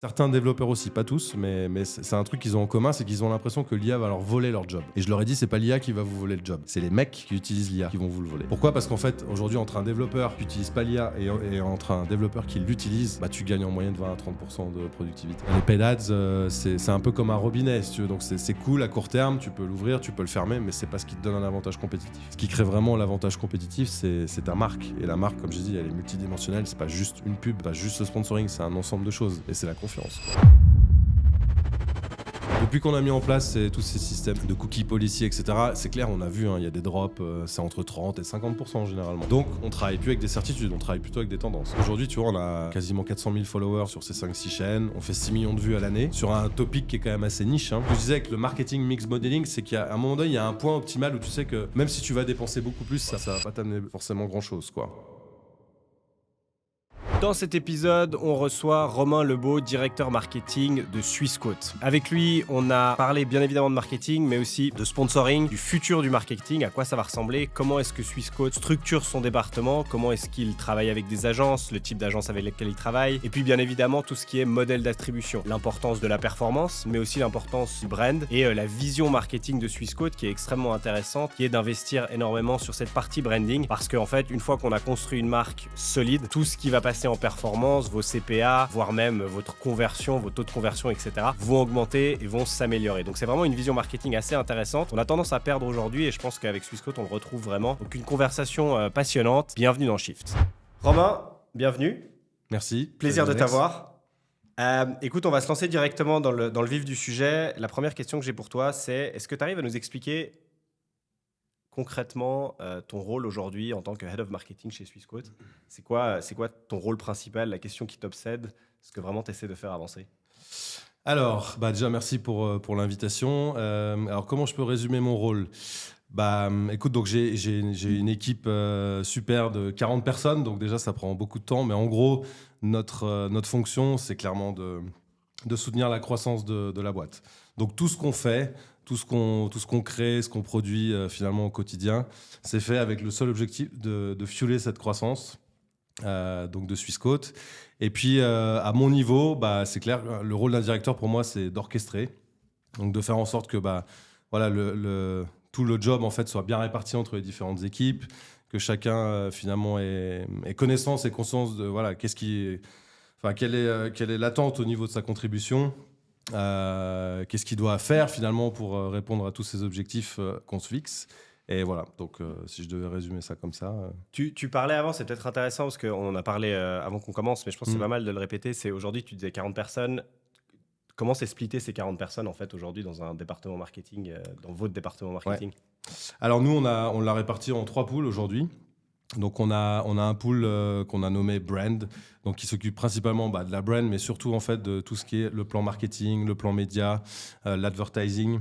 Certains développeurs aussi, pas tous, mais c'est un truc qu'ils ont en commun, c'est qu'ils ont l'impression que l'IA va leur voler leur job. Et je leur ai dit, c'est pas l'IA qui va vous voler le job, c'est les mecs qui utilisent l'IA qui vont vous le voler. Pourquoi ? Parce qu'en fait, aujourd'hui, entre un développeur qui utilise pas l'IA et entre un développeur qui l'utilise, bah, tu gagnes en moyenne 20 à 30% de productivité. Les paid ads, c'est un peu comme un robinet, si tu veux. Donc c'est cool à court terme, tu peux l'ouvrir, tu peux le fermer, mais c'est pas ce qui te donne un avantage compétitif. Ce qui crée vraiment l'avantage compétitif, c'est ta marque. Et la marque, comme j'ai dit, elle est multidimensionnelle, c'est pas juste une pub, pas juste le sponsoring, c'est un ensemble de choses. Et c'est la confiance. Depuis qu'on a mis en place tous ces systèmes de cookie policy, etc., c'est clair, on a vu, il y a des drops, c'est entre 30 et 50% généralement. Donc, on travaille plus avec des certitudes, on travaille plutôt avec des tendances. Aujourd'hui, tu vois, on a quasiment 400 000 followers sur ces 5-6 chaînes, on fait 6 millions de vues à l'année, sur un topic qui est quand même assez niche. Ce que je disais avec le marketing mix modeling, c'est qu'à un moment donné, il y a un point optimal où tu sais que même si tu vas dépenser beaucoup plus, ça va pas t'amener forcément grand-chose, quoi. Dans cet épisode, on reçoit Romain Lebeau, directeur marketing de Swissquote. Avec lui, on a parlé bien évidemment de marketing, mais aussi de sponsoring, du futur du marketing, à quoi ça va ressembler, comment est-ce que Swissquote structure son département, comment est-ce qu'il travaille avec des agences, le type d'agence avec lesquelles il travaille, et puis bien évidemment tout ce qui est modèle d'attribution, l'importance de la performance, mais aussi l'importance du brand, et la vision marketing de Swissquote qui est extrêmement intéressante, qui est d'investir énormément sur cette partie branding, parce qu'en fait, une fois qu'on a construit une marque solide, tout ce qui va passer en performance, vos CPA, voire même votre conversion, vos taux de conversion, etc. vont augmenter et vont s'améliorer. Donc c'est vraiment une vision marketing assez intéressante. On a tendance à perdre aujourd'hui et je pense qu'avec Swissquote, on le retrouve vraiment. Donc une conversation passionnante. Bienvenue dans Shift. Romain, bienvenue. Merci. Plaisir de t'avoir. Écoute, on va se lancer directement dans le vif du sujet. La première question que j'ai pour toi, c'est est-ce que tu arrives à nous expliquer concrètement, ton rôle aujourd'hui en tant que Head of Marketing chez Swissquote, c'est quoi ton rôle principal, la question qui t'obsède, ce que vraiment tu essaies de faire avancer ? Alors, déjà, merci pour l'invitation. Alors, comment je peux résumer mon rôle ? Écoute, donc j'ai une équipe super de 40 personnes, donc déjà, ça prend beaucoup de temps. Mais en gros, notre fonction, c'est clairement de soutenir la croissance de la boîte. Donc, tout ce qu'on fait, tout ce qu'on crée, ce qu'on produit finalement au quotidien, c'est fait avec le seul objectif de fueler cette croissance donc de Swissquote. Et puis à mon niveau, c'est clair, le rôle d'un directeur pour moi, c'est d'orchestrer, donc de faire en sorte que voilà, tout le job en fait soit bien réparti entre les différentes équipes, que chacun finalement ait connaissance et conscience de voilà quelle est l'attente au niveau de sa contribution. Qu'est-ce qu'il doit faire finalement pour répondre à tous ces objectifs qu'on se fixe. Et voilà, donc si je devais résumer ça comme ça. Tu parlais avant, c'est peut-être intéressant parce qu'on en a parlé avant qu'on commence, mais je pense que c'est pas mal de le répéter. C'est aujourd'hui, tu disais 40 personnes. Comment c'est splitté ces 40 personnes en fait aujourd'hui dans un département marketing, dans votre département marketing ? Ouais. Alors nous, on l'a réparti en 3 pools aujourd'hui. Donc on a un pool qu'on a nommé brand, donc qui s'occupe principalement de la brand, mais surtout en fait de tout ce qui est le plan marketing, le plan média, l'advertising.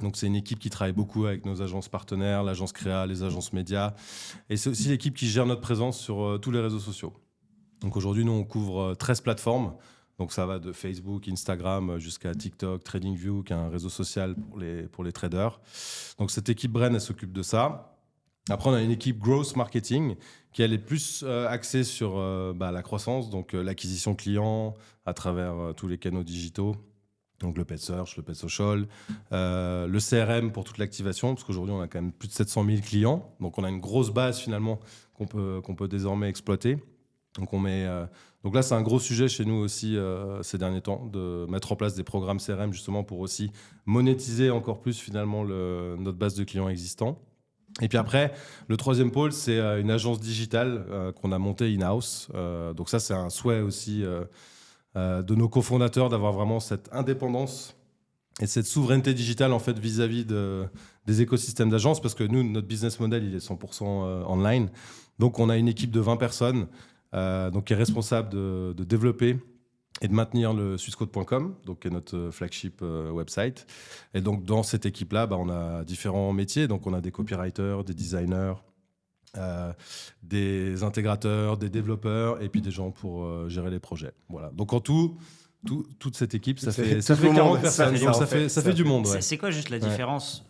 Donc c'est une équipe qui travaille beaucoup avec nos agences partenaires, l'agence créa, les agences médias, et c'est aussi l'équipe qui gère notre présence sur tous les réseaux sociaux. Donc aujourd'hui, nous on couvre 13 plateformes. Donc ça va de Facebook, Instagram jusqu'à TikTok, TradingView, qui est un réseau social pour les traders. Donc cette équipe brand, elle s'occupe de ça. Après, on a une équipe growth marketing qui elle est plus axée sur la croissance, donc l'acquisition client à travers tous les canaux digitaux, donc le paid search, le paid social, le CRM pour toute l'activation, parce qu'aujourd'hui on a quand même plus de 700 000 clients, donc on a une grosse base finalement qu'on peut désormais exploiter. Donc là, c'est un gros sujet chez nous aussi ces derniers temps, de mettre en place des programmes CRM justement pour aussi monétiser encore plus finalement notre base de clients existants. Et puis après, le troisième pôle, c'est une agence digitale qu'on a montée in-house. Donc ça, c'est un souhait aussi de nos cofondateurs d'avoir vraiment cette indépendance et cette souveraineté digitale en fait vis-à-vis des écosystèmes d'agences, parce que nous, notre business model, il est 100% online. Donc on a une équipe de 20 personnes donc qui est responsable de développer et de maintenir le Swissquote.com, donc qui est notre flagship website. Et donc dans cette équipe-là, on a différents métiers. Donc on a des copywriters, des designers, des intégrateurs, des développeurs, et puis des gens pour gérer les projets. Voilà. Donc en tout, toute cette équipe, ça fait 40 personnes. Donc ça fait du monde. Ouais. C'est quoi juste la différence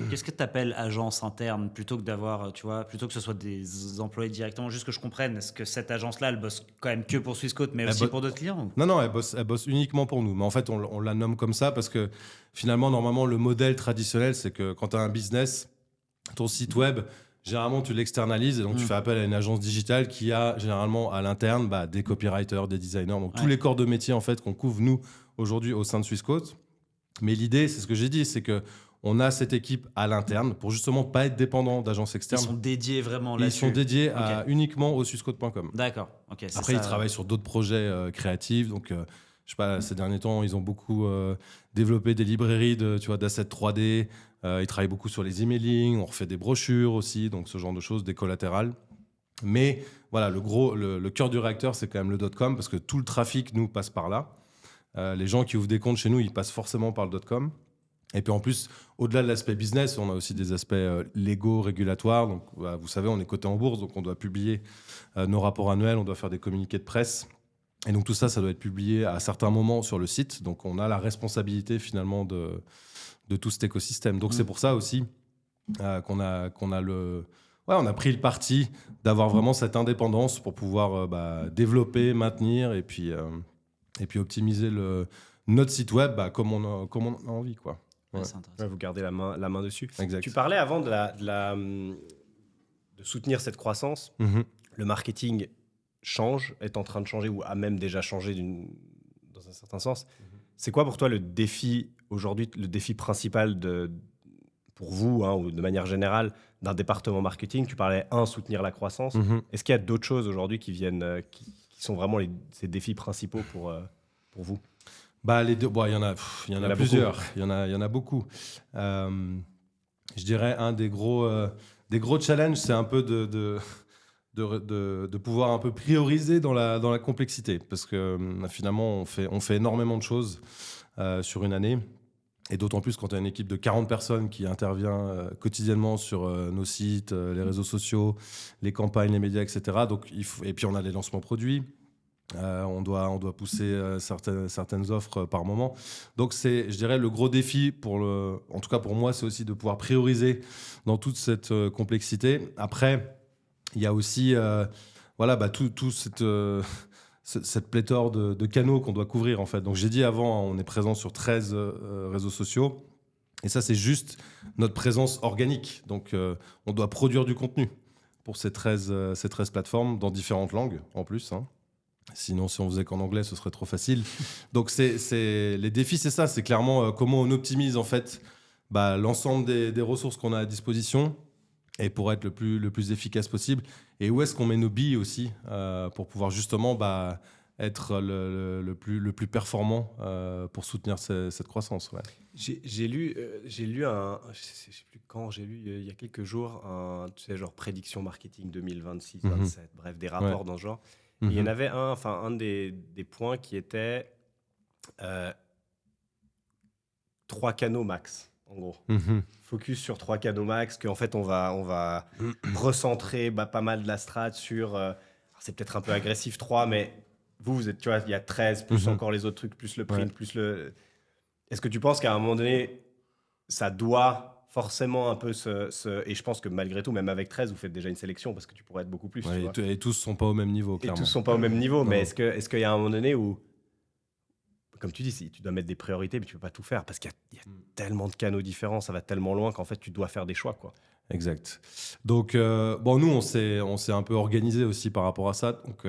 qu'est-ce que tu appelles agence interne plutôt que d'avoir, tu vois, plutôt que ce soit des employés directement, juste que je comprenne, est-ce que cette agence-là, elle bosse quand même que pour Swissquote, mais aussi pour d'autres clients? Non, elle bosse uniquement pour nous. Mais en fait, on la nomme comme ça parce que finalement, normalement, le modèle traditionnel, c'est que quand tu as un business, ton site web, généralement, tu l'externalises et donc tu fais appel à une agence digitale qui a généralement à l'interne des copywriters, des designers, donc tous les corps de métier en fait qu'on couvre nous aujourd'hui au sein de Swissquote. Mais l'idée, c'est ce que j'ai dit, c'est que on a cette équipe à l'interne pour justement pas être dépendant d'agences externes. Ils sont dédiés vraiment là-dessus. Ils sont dédiés uniquement au swissquote.com. D'accord. Après, ils travaillent sur d'autres projets créatifs. Donc, je sais pas, ces derniers temps, ils ont beaucoup développé des librairies d'assets 3D. Ils travaillent beaucoup sur les emailing. On refait des brochures aussi, donc ce genre de choses, des collatérales. Mais voilà, le cœur du réacteur, c'est quand même le .com parce que tout le trafic, nous, passe par là. Les gens qui ouvrent des comptes chez nous, ils passent forcément par le .com. Et puis en plus, au-delà de l'aspect business, on a aussi des aspects légaux, régulatoires. Donc, vous savez, on est coté en bourse, donc on doit publier nos rapports annuels, on doit faire des communiqués de presse. Et donc tout ça, ça doit être publié à certains moments sur le site. Donc on a la responsabilité finalement de tout cet écosystème. Donc c'est pour ça aussi qu'on a on a pris le parti d'avoir vraiment cette indépendance pour pouvoir développer, maintenir et puis optimiser notre site web comme on a envie, quoi. Ouais. Vous gardez la main dessus. Exact. Tu parlais avant de soutenir cette croissance. Le marketing est en train de changer ou a même déjà changé dans un certain sens. C'est quoi pour toi le défi aujourd'hui, le défi principal pour vous ou de manière générale d'un département marketing? Tu parlais, soutenir la croissance. Est-ce qu'il y a d'autres choses aujourd'hui qui viennent, qui sont vraiment ces défis principaux pour vous? Les deux, il y en a plusieurs. Il y en a beaucoup. Je dirais un des gros challenges, c'est un peu de pouvoir un peu prioriser dans la complexité, parce que finalement on fait énormément de choses sur une année, et d'autant plus quand tu as une équipe de 40 personnes qui intervient quotidiennement sur nos sites, les réseaux sociaux, les campagnes, les médias, etc. Donc et puis on a les lancements produits. On doit pousser certaines offres par moment. Donc c'est, je dirais, le gros défi en tout cas pour moi, c'est aussi de pouvoir prioriser dans toute cette complexité. Après, il y a aussi tout cette pléthore de canaux qu'on doit couvrir en fait. Donc j'ai dit avant, on est présent sur 13 réseaux sociaux. Et ça, c'est juste notre présence organique. Donc on doit produire du contenu pour ces 13 plateformes dans différentes langues en plus. Sinon, si on faisait qu'en anglais, ce serait trop facile. Donc, les défis, c'est ça. C'est clairement comment on optimise en fait l'ensemble des ressources qu'on a à disposition et pour être le plus efficace possible. Et où est-ce qu'on met nos billes aussi pour pouvoir justement être le plus performant pour soutenir cette croissance. Ouais. J'ai lu je sais plus quand, il y a quelques jours, genre prédiction marketing 2026, 2027, bref, des rapports dans ce genre. Il y en avait un des points qui était 3 canaux max, en gros. Focus sur 3 canaux max, qu'en fait, on va recentrer pas mal de la strat sur... c'est peut-être un peu agressif, 3, mais vous êtes, tu vois, il y a 13, plus encore les autres trucs, plus le print, plus le... Est-ce que tu penses qu'à un moment donné, ça doit... forcément un peu et je pense que malgré tout, même avec 13, vous faites déjà une sélection parce que tu pourrais être beaucoup plus. Ouais, et tous ne sont pas au même niveau, clairement. Et tous ne sont pas au même niveau, mais est-ce qu'il y a un moment donné où, comme tu dis, tu dois mettre des priorités, mais tu ne peux pas tout faire parce qu'il y a tellement de canaux différents, ça va tellement loin qu'en fait, tu dois faire des choix, quoi. Exact. Donc, nous, on s'est un peu organisé aussi par rapport à ça. Donc,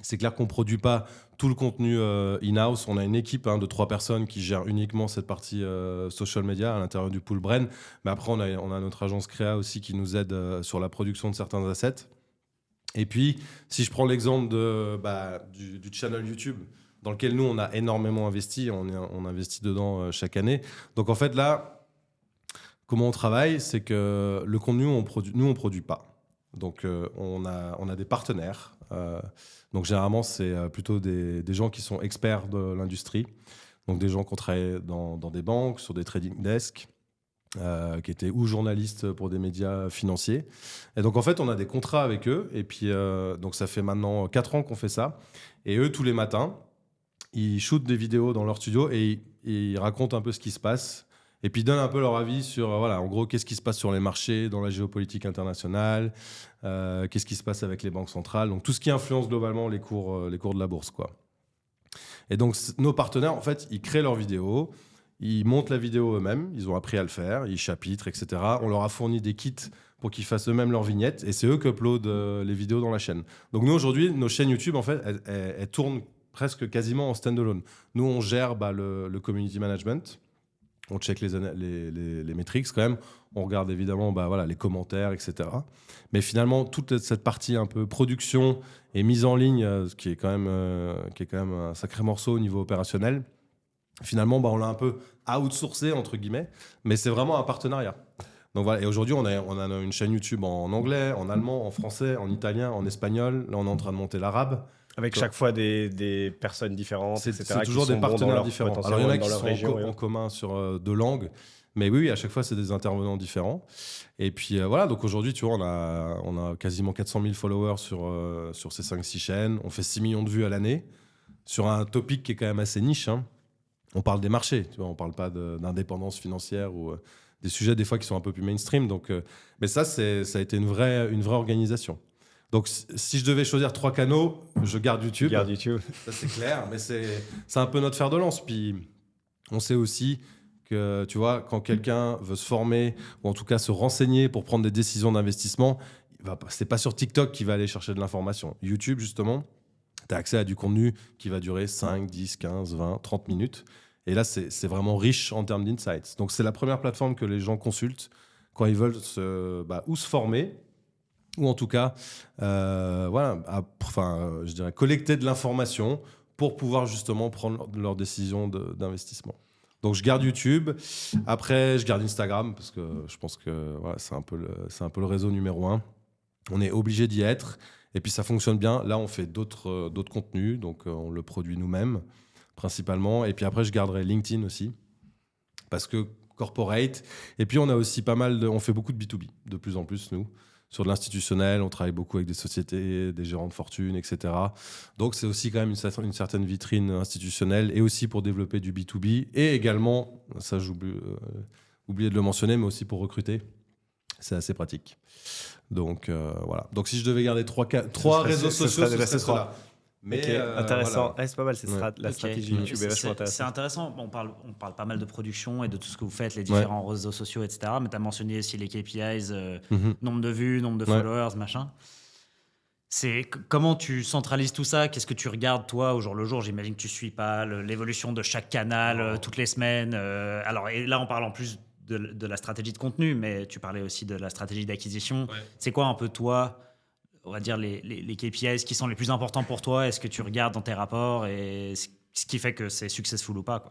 c'est clair qu'on ne produit pas tout le contenu in-house. On a une équipe de 3 personnes qui gère uniquement cette partie social media à l'intérieur du pool Brain. Mais après, on a notre agence créa aussi qui nous aide sur la production de certains assets. Et puis, si je prends l'exemple du channel YouTube, dans lequel nous, on a énormément investi. On investit dedans chaque année. Donc, en fait, là, comment on travaille, c'est que le contenu, on produit pas. Donc, on a des partenaires. Donc généralement, c'est plutôt des gens qui sont experts de l'industrie. Donc des gens qui ont travaillé dans des banques, sur des trading desks, qui étaient ou journalistes pour des médias financiers. Et donc en fait, on a des contrats avec eux. Et puis donc ça fait maintenant 4 ans qu'on fait ça. Et eux, tous les matins, ils shootent des vidéos dans leur studio et ils racontent un peu ce qui se passe. Et puis ils donnent un peu leur avis sur, voilà, en gros, qu'est-ce qui se passe sur les marchés, dans la géopolitique internationale, qu'est-ce qui se passe avec les banques centrales, donc tout ce qui influence globalement les cours de la bourse, quoi. Et donc nos partenaires, en fait, ils créent leurs vidéos, ils montent la vidéo eux-mêmes, ils ont appris à le faire, ils chapitrent, etc. On leur a fourni des kits pour qu'ils fassent eux-mêmes leurs vignettes, et c'est eux qui uploadent les vidéos dans la chaîne. Donc nous, aujourd'hui, nos chaînes YouTube, en fait, elles tournent presque quasiment en standalone. Nous, on gère le community management, on check les métriques quand même, on regarde évidemment voilà, les commentaires, etc. Mais finalement, toute cette partie un peu production et mise en ligne, ce qui est quand même un sacré morceau au niveau opérationnel, finalement, on l'a un peu outsourcé, entre guillemets, mais c'est vraiment un partenariat. Donc voilà, et aujourd'hui, on a une chaîne YouTube en anglais, en allemand, en français, en italien, en espagnol. Là, on est en train de monter l'arabe. Avec chaque fois des personnes différentes, etc. C'est toujours des partenaires différents. Alors, il y en a qui sont en commun sur 2 langues. Mais oui, à chaque fois, c'est des intervenants différents. Et puis voilà, donc aujourd'hui, tu vois, on a quasiment 400 000 followers sur ces 5-6 chaînes. On fait 6 millions de vues à l'année sur un topic qui est quand même assez niche. Hein. On parle des marchés, tu vois, on ne parle pas d'indépendance financière ou des sujets des fois qui sont un peu plus mainstream. Donc, mais ça a été une vraie organisation. Donc, si je devais choisir 3 canaux, je garde YouTube. Ça, c'est clair, mais c'est un peu notre fer de lance. Puis, on sait aussi que, tu vois, quand quelqu'un veut se former ou en tout cas se renseigner pour prendre des décisions d'investissement, c'est pas sur TikTok qu'il va aller chercher de l'information. YouTube, justement, tu as accès à du contenu qui va durer 5, 10, 15, 20, 30 minutes. Et là, c'est vraiment riche en termes d'insights. Donc, c'est la première plateforme que les gens consultent quand ils veulent se former, ou en tout cas, je dirais collecter de l'information pour pouvoir justement prendre leurs décisions d'investissement. Donc, je garde YouTube. Après, je garde Instagram parce que je pense que voilà, c'est un peu le réseau numéro 1. On est obligé d'y être. Et puis, ça fonctionne bien. Là, on fait d'autres contenus. Donc, on le produit nous-mêmes, principalement. Et puis après, je garderai LinkedIn aussi parce que corporate. Et puis, on a aussi on fait beaucoup de B2B, de plus en plus, nous. Sur de l'institutionnel, on travaille beaucoup avec des sociétés, des gérants de fortune, etc. Donc, c'est aussi quand même une certaine vitrine institutionnelle et aussi pour développer du B2B et également, ça j'ai oublié de le mentionner, mais aussi pour recruter. C'est assez pratique. Donc, voilà. Donc, si je devais garder 3 réseaux sociaux, ce serait cela. Mais intéressant. Voilà. C'est pas mal, la stratégie YouTube est vachement intéressante. C'est intéressant. On parle pas mal de production et de tout ce que vous faites, les différents réseaux sociaux, etc. Mais tu as mentionné aussi les KPIs, nombre de vues, nombre de followers, machin. Comment tu centralises tout ça? Qu'est-ce que tu regardes, toi, au jour le jour? J'imagine que tu suis pas l'évolution de chaque canal toutes les semaines. Alors, et là, on parle en plus de la stratégie de contenu, mais tu parlais aussi de la stratégie d'acquisition. Ouais. C'est quoi un peu, toi, on va dire les KPIs qui sont les plus importants pour toi? Est-ce que tu regardes dans tes rapports et ce qui fait que c'est successful ou pas, quoi?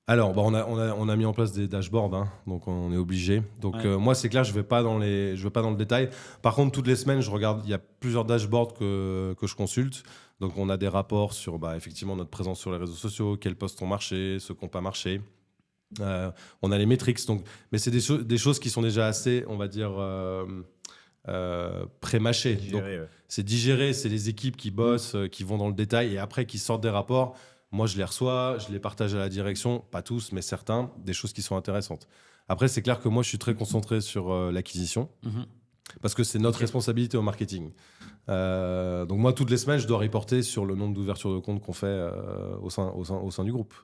Alors, on a mis en place des dashboards, hein, donc on est obligé. Donc moi, c'est clair, je vais pas dans le détail. Par contre, toutes les semaines, je regarde. Il y a plusieurs dashboards que je consulte. Donc, on a des rapports sur effectivement notre présence sur les réseaux sociaux, quels posts ont marché, ceux qui n'ont pas marché. On a les metrics. Donc, mais c'est des choses qui sont déjà assez, on va dire, pré-mâchées. Donc, c'est digéré. C'est les équipes qui bossent, qui vont dans le détail et après qui sortent des rapports. Moi, je les reçois, je les partage à la direction, pas tous, mais certains, des choses qui sont intéressantes. Après, c'est clair que moi, je suis très concentré sur l'acquisition, parce que c'est notre responsabilité au marketing. Donc moi, toutes les semaines, je dois reporter sur le nombre d'ouvertures de compte qu'on fait au sein du groupe.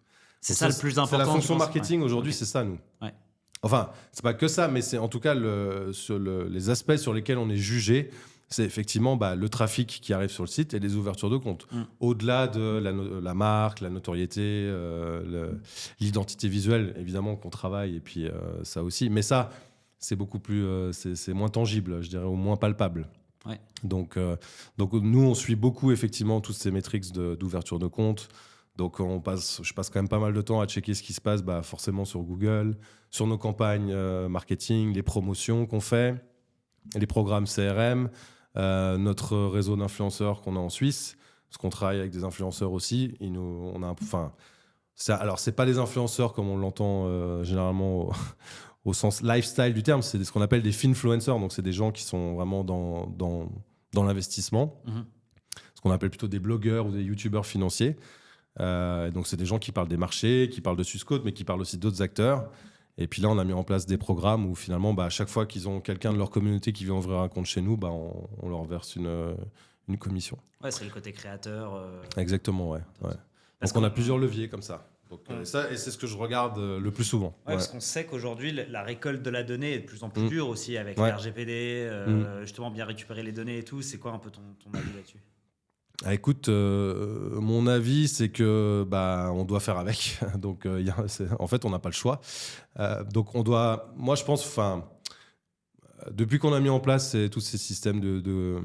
C'est ça le plus important. C'est la fonction marketing aujourd'hui, c'est ça, nous. Ouais. Enfin, c'est pas que ça, mais c'est en tout cas les aspects sur lesquels on est jugé. C'est effectivement le trafic qui arrive sur le site et les ouvertures de compte. Au-delà de la marque, la notoriété, l'identité visuelle, évidemment, qu'on travaille, et puis ça aussi. Mais ça, c'est beaucoup plus... c'est moins tangible, je dirais, ou moins palpable. Ouais. Donc, nous, on suit beaucoup, effectivement, toutes ces métriques d'ouverture de compte. Donc, je passe quand même pas mal de temps à checker ce qui se passe, forcément sur Google, sur nos campagnes marketing, les promotions qu'on fait, les programmes CRM, notre réseau d'influenceurs qu'on a en Suisse, parce qu'on travaille avec des influenceurs aussi. Alors, c'est pas des influenceurs comme on l'entend généralement au sens lifestyle du terme, c'est ce qu'on appelle des finfluencers, donc c'est des gens qui sont vraiment dans l'investissement, ce qu'on appelle plutôt des blogueurs ou des youtubeurs financiers. Donc, c'est des gens qui parlent des marchés, qui parlent de Swissquote, mais qui parlent aussi d'autres acteurs. Et puis là, on a mis en place des programmes où finalement, à chaque fois qu'ils ont quelqu'un de leur communauté qui vient ouvrir un compte chez nous, on leur verse une commission. Ouais, c'est le côté créateur. Exactement, ouais. Donc on a plusieurs leviers comme ça. Donc, et c'est ce que je regarde le plus souvent. Parce qu'on sait qu'aujourd'hui, la récolte de la donnée est de plus en plus dure aussi avec le RGPD, justement bien récupérer les données et tout. C'est quoi un peu ton avis là-dessus ? Écoute, mon avis, c'est que on doit faire avec. Donc, en fait, on n'a pas le choix. Donc, moi, je pense, depuis qu'on a mis en place tous ces systèmes de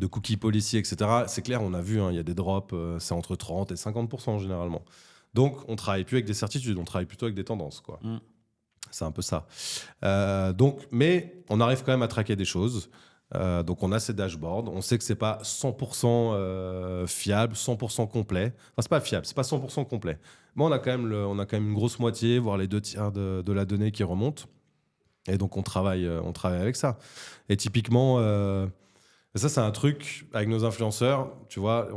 cookie policy, etc., c'est clair, on a vu, il y a des drops, c'est entre 30 et 50% généralement. Donc, on ne travaille plus avec des certitudes, on travaille plutôt avec des tendances, quoi. C'est un peu ça. Mais on arrive quand même à traquer des choses. Donc, on a ces dashboards. On sait que ce n'est pas 100% fiable, 100% complet. Enfin, ce n'est pas fiable, ce n'est pas 100% complet. Mais on a quand même une grosse moitié, voire les 2/3 de la donnée qui remonte. Et donc, on travaille avec ça. Et typiquement, ça, c'est un truc avec nos influenceurs. Tu vois, ils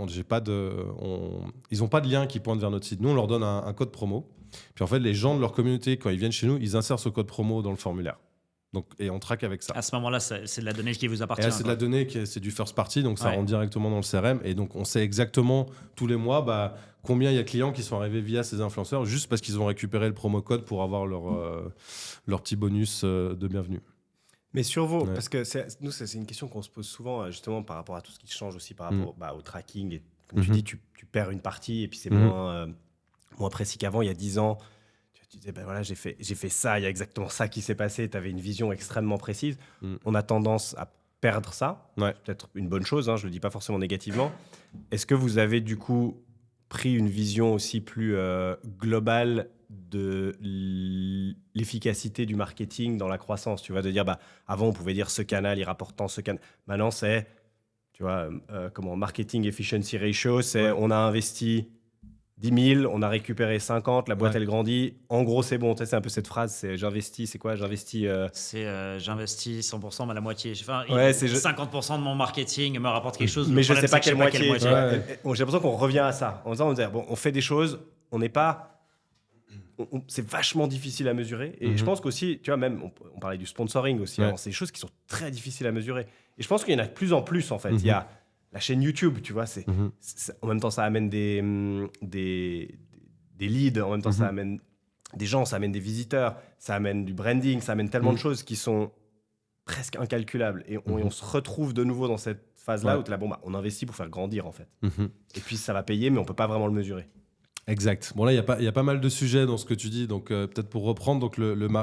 n'ont pas de lien qui pointe vers notre site. Nous, on leur donne un code promo. Puis en fait, les gens de leur communauté, quand ils viennent chez nous, ils insèrent ce code promo dans le formulaire. Donc, et on traque avec ça. À ce moment-là, c'est de la donnée qui vous appartient. Et là, c'est de la donnée, c'est du first party, donc ça rentre directement dans le CRM. Et donc, on sait exactement tous les mois combien il y a de clients qui sont arrivés via ces influenceurs, juste parce qu'ils ont récupéré le promo code pour avoir leur petit bonus de bienvenue. Mais sur vos, parce que nous, c'est une question qu'on se pose souvent, justement, par rapport à tout ce qui change aussi, par rapport au tracking. Et, comme tu dis, tu perds une partie et puis c'est moins précis qu'avant. Il y a 10 ans, tu disais, voilà, j'ai fait ça, il y a exactement ça qui s'est passé. Tu avais une vision extrêmement précise. On a tendance à perdre ça. C'est peut-être une bonne chose, je ne le dis pas forcément négativement. Est-ce que vous avez du coup pris une vision aussi plus globale de l'efficacité du marketing dans la croissance, tu vois, de dire avant on pouvait dire ce canal il rapporte tant, ce canal, maintenant c'est, tu vois, marketing efficiency ratio, c'est on a investi 10 000, on a récupéré 50, la boîte elle grandit, en gros c'est bon, tu sais, c'est un peu cette phrase, c'est j'investis, c'est quoi, j'investis j'investis 100%, mais la moitié, enfin, 50% de mon marketing me rapporte quelque chose, mais je sais pas quelle moitié. J'ai l'impression qu'on revient à ça, en disant on fait des choses, on n'est pas, c'est vachement difficile à mesurer. Et je pense qu'aussi, tu vois, même, on parlait du sponsoring aussi. Alors, c'est des choses qui sont très difficiles à mesurer. Et je pense qu'il y en a de plus en plus, en fait. Il y a la chaîne YouTube, tu vois. En même temps, ça amène des leads. En même temps, ça amène des gens, ça amène des visiteurs, ça amène du branding, ça amène tellement de choses qui sont presque incalculables. Et on se retrouve de nouveau dans cette phase-là où on investit pour faire grandir, en fait. Et puis, ça va payer, mais on ne peut pas vraiment le mesurer. Exact. Bon, là, il y a pas mal de sujets dans ce que tu dis. Donc, peut-être pour reprendre, donc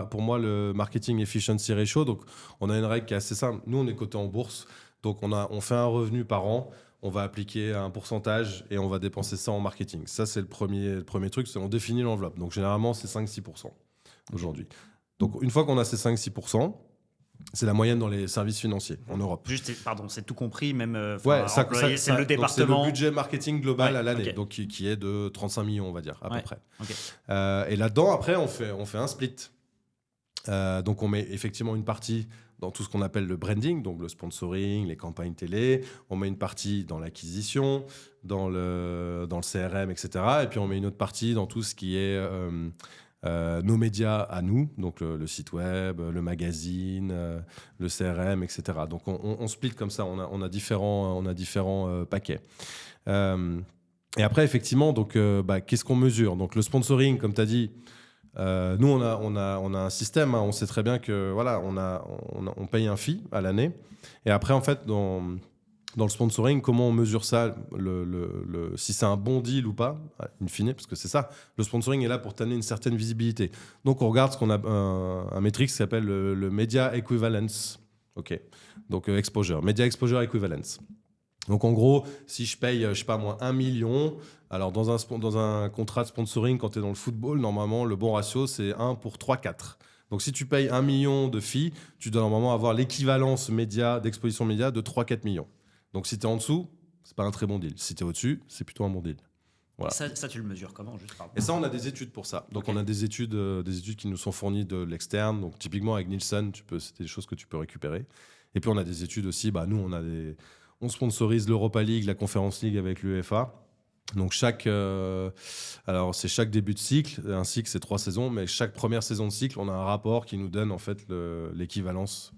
pour moi, le marketing efficiency ratio, donc, on a une règle qui est assez simple. Nous, on est coté en bourse. Donc, on fait un revenu par an. On va appliquer un pourcentage et on va dépenser ça en marketing. Ça, c'est le premier truc. C'est on définit l'enveloppe. Donc, généralement, c'est 5-6% aujourd'hui. Donc, une fois qu'on a ces 5-6%, c'est la moyenne dans les services financiers en Europe. Juste, pardon, c'est tout compris, même c'est le département. C'est le budget marketing global à l'année, donc qui est de 35 millions, on va dire, à peu près. Et là-dedans, après, on fait un split. Donc, on met effectivement une partie dans tout ce qu'on appelle le branding, donc le sponsoring, les campagnes télé. On met une partie dans l'acquisition, dans le CRM, etc. Et puis, on met une autre partie dans tout ce qui est nos médias à nous, donc le site web, le magazine, le CRM, etc. Donc on split comme ça, on a différents paquets. Et après, effectivement, donc, qu'est-ce qu'on mesure ? Donc le sponsoring, comme tu as dit, nous on a un système, on sait très bien que voilà, on paye un fee à l'année. Et après, en fait, dans le sponsoring, comment on mesure ça, si c'est un bon deal ou pas, in fine, parce que c'est ça. Le sponsoring est là pour t'amener une certaine visibilité. Donc, on regarde ce qu'on a un métrique qui s'appelle le Media Equivalence. OK. Donc, exposure. Media Exposure Equivalence. Donc, en gros, si je paye, je sais pas moi, 1 million, alors dans un contrat de sponsoring, quand tu es dans le football, normalement, le bon ratio, c'est 1 pour 3-4. Donc, si tu payes 1 million de fees, tu dois normalement avoir l'équivalence d'exposition média de 3-4 millions. Donc, si tu es en dessous, c'est pas un très bon deal. Si tu es au-dessus, c'est plutôt un bon deal. Voilà. Ça, tu le mesures comment, juste Et ça, on a des études pour ça. Donc, on a des études qui nous sont fournies de l'externe. Donc, typiquement, avec Nielsen, c'est des choses que tu peux récupérer. Et puis, on a des études aussi. Nous, on sponsorise l'Europa League, la Conference League avec l'UEFA. Donc alors c'est chaque début de cycle. Un cycle c'est 3 saisons, mais chaque première saison de cycle, on a un rapport qui nous donne en fait l'équivalence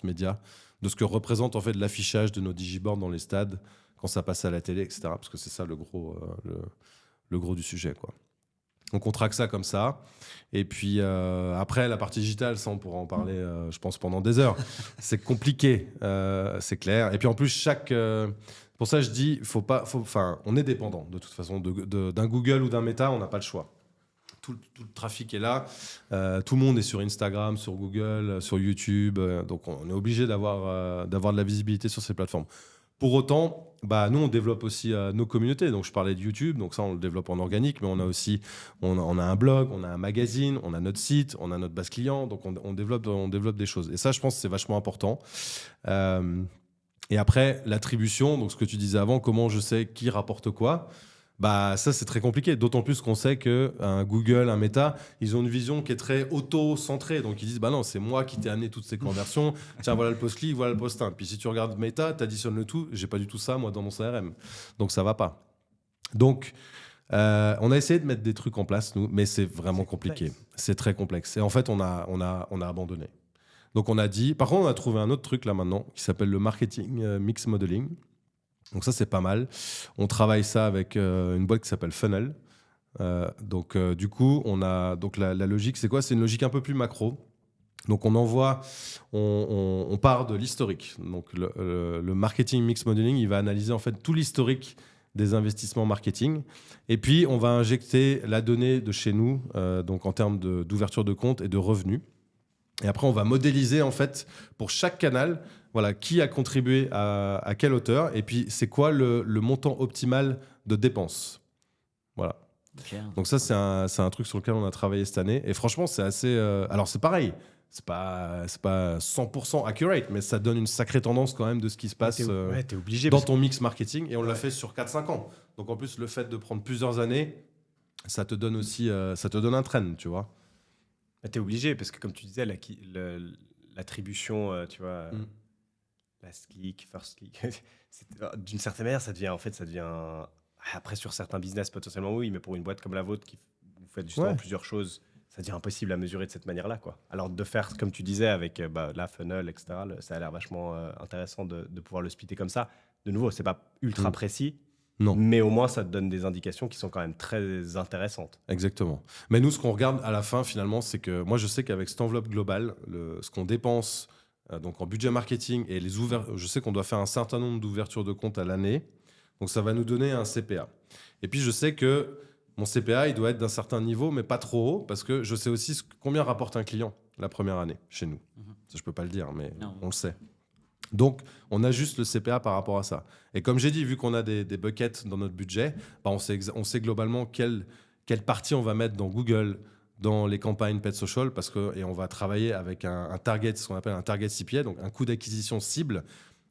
média de ce que représente en fait l'affichage de nos digiboards dans les stades quand ça passe à la télé, etc. Parce que c'est ça le gros du sujet, quoi. Donc on traque ça comme ça. Et puis après, la partie digitale, ça on pourra en parler, je pense, pendant des heures. C'est compliqué, c'est clair. Et puis en plus, pour ça je dis, on est dépendant de toute façon d'un Google ou d'un Meta, on n'a pas le choix. Tout le trafic est là. Tout le monde est sur Instagram, sur Google, sur YouTube. Donc on est obligé d'avoir de la visibilité sur ces plateformes. Pour autant, nous, on développe aussi nos communautés. Donc, je parlais de YouTube, donc ça, on le développe en organique, mais on a aussi on a un blog, on a un magazine, on a notre site, on a notre base client. Donc, on développe des choses. Et ça, je pense que c'est vachement important. Et après, l'attribution, donc ce que tu disais avant, comment je sais qui rapporte quoi, ça, c'est très compliqué. D'autant plus qu'on sait qu'un Google, un Meta, ils ont une vision qui est très auto-centrée. Donc, ils disent, non, c'est moi qui t'ai amené toutes ces conversions. Tiens, voilà le post-click, voilà le post-in. Puis, si tu regardes Meta, tu additionnes le tout. J'ai pas du tout ça, moi, dans mon CRM. Donc, ça va pas. Donc, on a essayé de mettre des trucs en place, nous, mais c'est vraiment compliqué. C'est très complexe. Et en fait, on a abandonné. Donc, on a dit... Par contre, on a trouvé un autre truc, là, maintenant, qui s'appelle le marketing mix modeling. Donc ça, c'est pas mal. On travaille ça avec une boîte qui s'appelle Funnel. Du coup, on a donc la logique, c'est quoi? C'est une logique un peu plus macro. Donc on part de l'historique. Donc le marketing mix modeling, il va analyser en fait tout l'historique des investissements marketing. Et puis, on va injecter la donnée de chez nous, donc en termes d'ouverture de compte et de revenus. Et après, on va modéliser en fait pour chaque canal, voilà, qui a contribué à quelle hauteur, et puis c'est quoi le montant optimal de dépenses. Voilà. Okay. Donc ça, c'est un truc sur lequel on a travaillé cette année. Et franchement, c'est assez... alors c'est pareil, c'est pas 100% accurate, mais ça donne une sacrée tendance quand même de ce qui se passe t'es obligé dans ton mix marketing. Et on l'a fait sur 4-5 ans. Donc en plus, le fait de prendre plusieurs années, ça te donne aussi ça te donne un trend, tu vois. T'es obligé, parce que comme tu disais, l'attribution, tu vois, last click, first click, d'une certaine manière, ça devient... Après, sur certains business, potentiellement, oui, mais pour une boîte comme la vôtre, qui vous faites justement plusieurs choses, ça devient impossible à mesurer de cette manière-là, quoi. Alors, de faire, comme tu disais, avec la funnel, etc., ça a l'air vachement intéressant de pouvoir le splitter comme ça. De nouveau, c'est pas ultra précis, non. Mais au moins, ça te donne des indications qui sont quand même très intéressantes. Exactement. Mais nous, ce qu'on regarde à la fin, finalement, c'est que moi, je sais qu'avec cette enveloppe globale, ce qu'on dépense donc en budget marketing et je sais qu'on doit faire un certain nombre d'ouvertures de compte à l'année. Donc, ça va nous donner un CPA. Et puis, je sais que mon CPA, il doit être d'un certain niveau, mais pas trop haut, parce que je sais aussi combien rapporte un client la première année chez nous. Ça, je ne peux pas le dire, mais on le sait. Donc, on ajuste le CPA par rapport à ça. Et comme j'ai dit, vu qu'on a des buckets dans notre budget, on sait globalement quelle partie on va mettre dans Google, dans les campagnes Paid Social, et on va travailler avec un target, ce qu'on appelle un target CPA, donc un coût d'acquisition cible.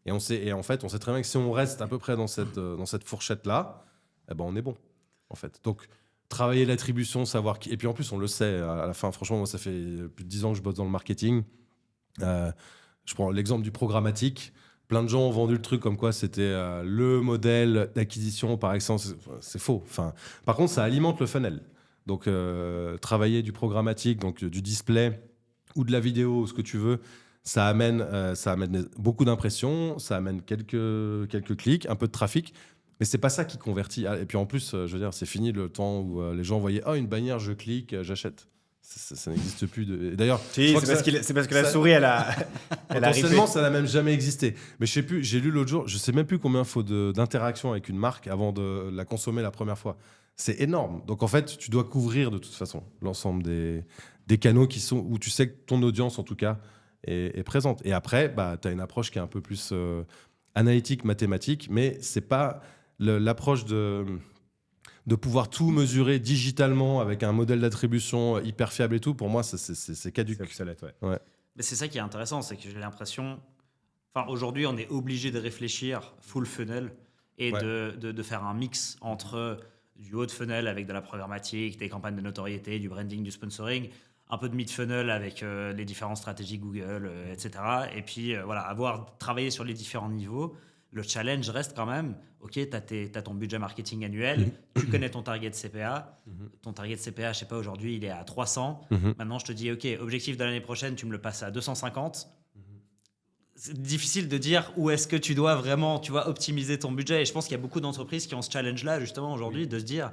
Et en fait, on sait très bien que si on reste à peu près dans cette fourchette-là, on est bon, en fait. Donc, travailler l'attribution, savoir qui... Et puis en plus, on le sait, à la fin, franchement, moi, ça fait plus de 10 ans que je bosse dans le marketing. Je prends l'exemple du programmatique. Plein de gens ont vendu le truc comme quoi c'était le modèle d'acquisition par excellence. C'est faux. Par contre, ça alimente le funnel. Donc, travailler du programmatique, donc du display ou de la vidéo, ce que tu veux, ça amène beaucoup d'impressions, ça amène quelques clics, un peu de trafic. Mais c'est pas ça qui convertit. Et puis en plus, je veux dire, c'est fini le temps où les gens voyaient une bannière, je clique, j'achète. Ça n'existe plus. D'ailleurs, c'est parce que la souris, elle a potentiellement, ça n'a même jamais existé. Mais je sais plus. J'ai lu l'autre jour. Je sais même plus combien il faut d'interaction avec une marque avant de la consommer la première fois. C'est énorme. Donc en fait, tu dois couvrir de toute façon l'ensemble des canaux où tu sais que ton audience, en tout cas, est présente. Et après, tu as une approche qui est un peu plus analytique, mathématique, mais c'est pas l'approche de pouvoir tout mesurer digitalement avec un modèle d'attribution hyper fiable et tout. Pour moi, c'est caduc. C'est obsolète, ouais. Mais c'est ça qui est intéressant, c'est que j'ai l'impression... aujourd'hui, on est obligé de réfléchir full funnel et de faire un mix entre du haut de funnel avec de la programmatique, des campagnes de notoriété, du branding, du sponsoring, un peu de mid-funnel avec les différentes stratégies Google, etc. Et puis, avoir travaillé sur les différents niveaux. Le challenge reste quand même, ok, tu as ton budget marketing annuel, tu connais ton target CPA. Ton target CPA, je sais pas, aujourd'hui, il est à 300. Maintenant, je te dis, ok, objectif de l'année prochaine, tu me le passes à 250. C'est difficile de dire où est-ce que tu dois vraiment, tu vois, optimiser ton budget. Et je pense qu'il y a beaucoup d'entreprises qui ont ce challenge-là, justement, aujourd'hui, de se dire,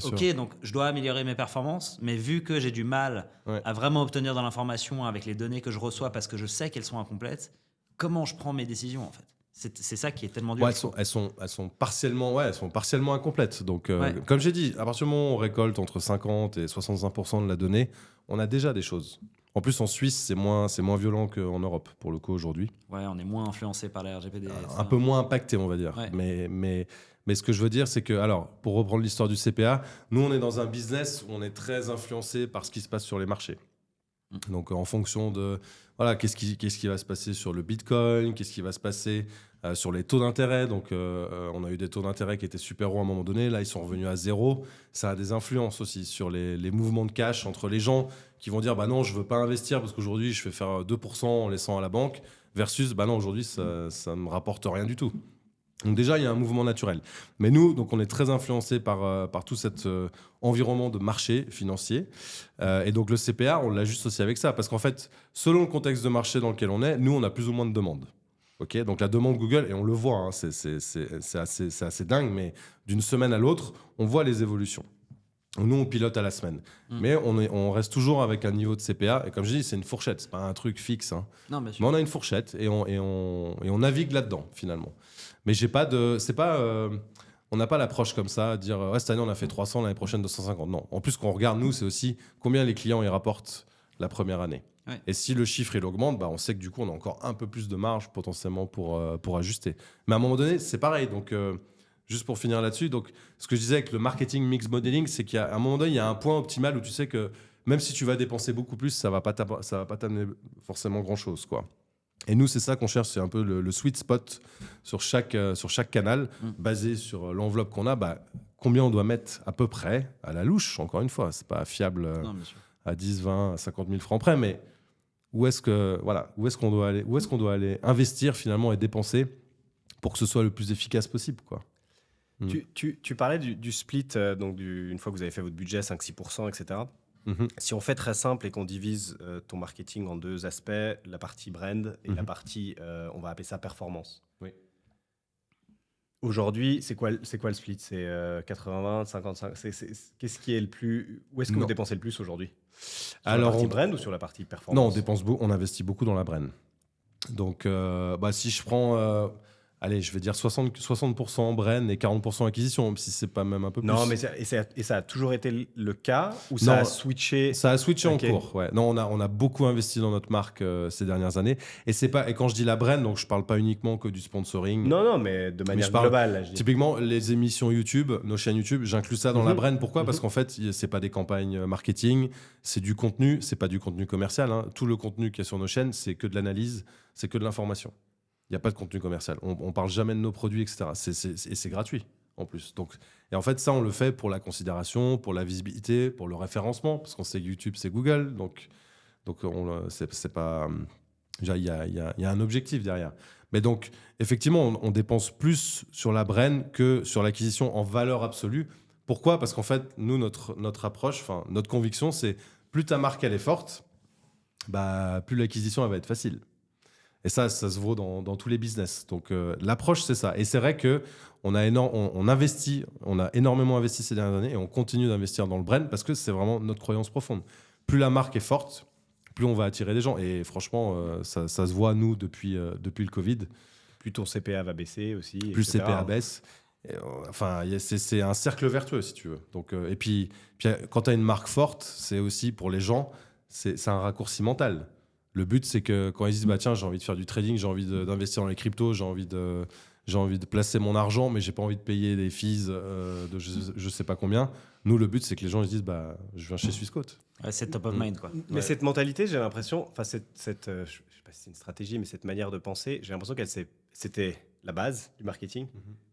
ok, donc je dois améliorer mes performances, mais vu que j'ai du mal à vraiment obtenir de l'information avec les données que je reçois parce que je sais qu'elles sont incomplètes, comment je prends mes décisions, en fait? C'est ça qui est tellement dur. Elles sont partiellement incomplètes. Donc, comme j'ai dit, à partir du moment où on récolte entre 50 et 65% de la donnée, on a déjà des choses. En plus, en Suisse, c'est moins violent qu'en Europe, pour le coup, aujourd'hui. Ouais, on est moins influencé par la RGPD. Un peu moins impacté, on va dire. Ouais. Mais ce que je veux dire, c'est que, alors, pour reprendre l'histoire du CPA, nous, on est dans un business où on est très influencé par ce qui se passe sur les marchés. Donc, en fonction de, voilà, qu'est-ce qui va se passer sur le Bitcoin, qu'est-ce qui va se passer sur les taux d'intérêt. Donc, on a eu des taux d'intérêt qui étaient super hauts à un moment donné. Là, ils sont revenus à 0. Ça a des influences aussi sur les mouvements de cash entre les gens qui vont dire, bah non, je veux pas investir parce qu'aujourd'hui, je vais faire 2% en laissant à la banque, versus, bah non, aujourd'hui, ça me rapporte rien du tout. Donc déjà, il y a un mouvement naturel. Mais nous, donc, on est très influencé par tout cet environnement de marché financier. Et donc le CPA, on l'ajuste aussi avec ça. Parce qu'en fait, selon le contexte de marché dans lequel on est, nous, on a plus ou moins de demandes. Okay, donc la demande Google, et on le voit, hein, c'est assez dingue, mais d'une semaine à l'autre, on voit les évolutions. Nous, on pilote à la semaine. Mais on reste toujours avec un niveau de CPA. Et comme je dis, c'est une fourchette, c'est pas un truc fixe. Hein. Non, bien sûr. Mais on a une fourchette et on navigue là-dedans, finalement. Mais j'ai pas de... C'est pas... on n'a pas l'approche comme ça, dire ouais, cette année, on a fait 300, l'année prochaine, 250. Non. En plus, ce qu'on regarde, nous, c'est aussi combien les clients y rapportent la première année. Ouais. Et si le chiffre il augmente, bah, on sait que du coup, on a encore un peu plus de marge potentiellement pour ajuster. Mais à un moment donné, c'est pareil. Donc... juste pour finir là-dessus, donc ce que je disais avec le marketing mix modeling, c'est qu'à un moment donné, il y a un point optimal où tu sais que même si tu vas dépenser beaucoup plus, ça va pas t'amener forcément grand-chose, quoi. Et nous, c'est ça qu'on cherche, c'est un peu le sweet spot sur chaque canal, basé sur l'enveloppe qu'on a. Bah, combien on doit mettre à peu près, à la louche, encore une fois, c'est pas fiable à 10, 20, 50 000 francs près, mais où est-ce qu'on doit aller investir finalement et dépenser pour que ce soit le plus efficace possible, quoi. Tu parlais du split, donc une fois que vous avez fait votre budget, 5-6%, etc. Si on fait très simple et qu'on divise ton marketing en deux aspects, la partie brand et la partie, on va appeler ça performance. Oui. Aujourd'hui, c'est quoi le split? C'est 80-20, 55? Qu'est-ce qui est le plus... Où est-ce que vous dépensez le plus aujourd'hui? Sur la partie brand ou sur la partie performance? Non, on investit beaucoup dans la brand. Donc, si je prends... allez, je vais dire 60% en brand et 40% acquisition, même si c'est pas même un peu plus. Non, mais ça a toujours été le cas ou ça a switché? Ça a switché en cours, ouais. Non, on a beaucoup investi dans notre marque ces dernières années. Et quand je dis la brand, donc je parle pas uniquement que du sponsoring. Non, mais de manière globale. Là, typiquement, les émissions YouTube, nos chaînes YouTube, j'inclus ça dans la brand. Pourquoi? Parce qu'en fait, c'est pas des campagnes marketing, c'est du contenu, c'est pas du contenu commercial. Hein. Tout le contenu qu'il y a sur nos chaînes, c'est que de l'analyse, c'est que de l'information. Il n'y a pas de contenu commercial. On ne parle jamais de nos produits, etc. Et c'est gratuit, en plus. Et en fait, ça, on le fait pour la considération, pour la visibilité, pour le référencement, parce qu'on sait que YouTube, c'est Google. Donc c'est pas... Il y a un objectif derrière. Mais donc, effectivement, on dépense plus sur la brand que sur l'acquisition en valeur absolue. Pourquoi? Parce qu'en fait, nous, notre approche, notre conviction, c'est plus ta marque, elle est forte, bah, plus l'acquisition, elle va être facile. Et ça se vaut dans tous les business. Donc, l'approche, c'est ça. Et c'est vrai qu'on a énormément investi ces dernières années et on continue d'investir dans le brand parce que c'est vraiment notre croyance profonde. Plus la marque est forte, plus on va attirer des gens. Et franchement, ça se voit, nous, depuis le Covid. Plus ton CPA va baisser aussi. Plus le CPA baisse. C'est un cercle vertueux, si tu veux. Donc, et puis, quand tu as une marque forte, c'est aussi pour les gens, c'est un raccourci mental. Le but, c'est que quand ils disent bah, tiens, j'ai envie de faire du trading, j'ai envie d'investir dans les cryptos, j'ai envie de placer mon argent, mais j'ai pas envie de payer des fees de je sais pas combien. Nous, le but, c'est que les gens ils disent bah, je viens chez Swissquote. Ouais, c'est top of mind, quoi. Mais cette mentalité, j'ai l'impression, je sais pas si c'est une stratégie, mais cette manière de penser, j'ai l'impression c'était la base du marketing.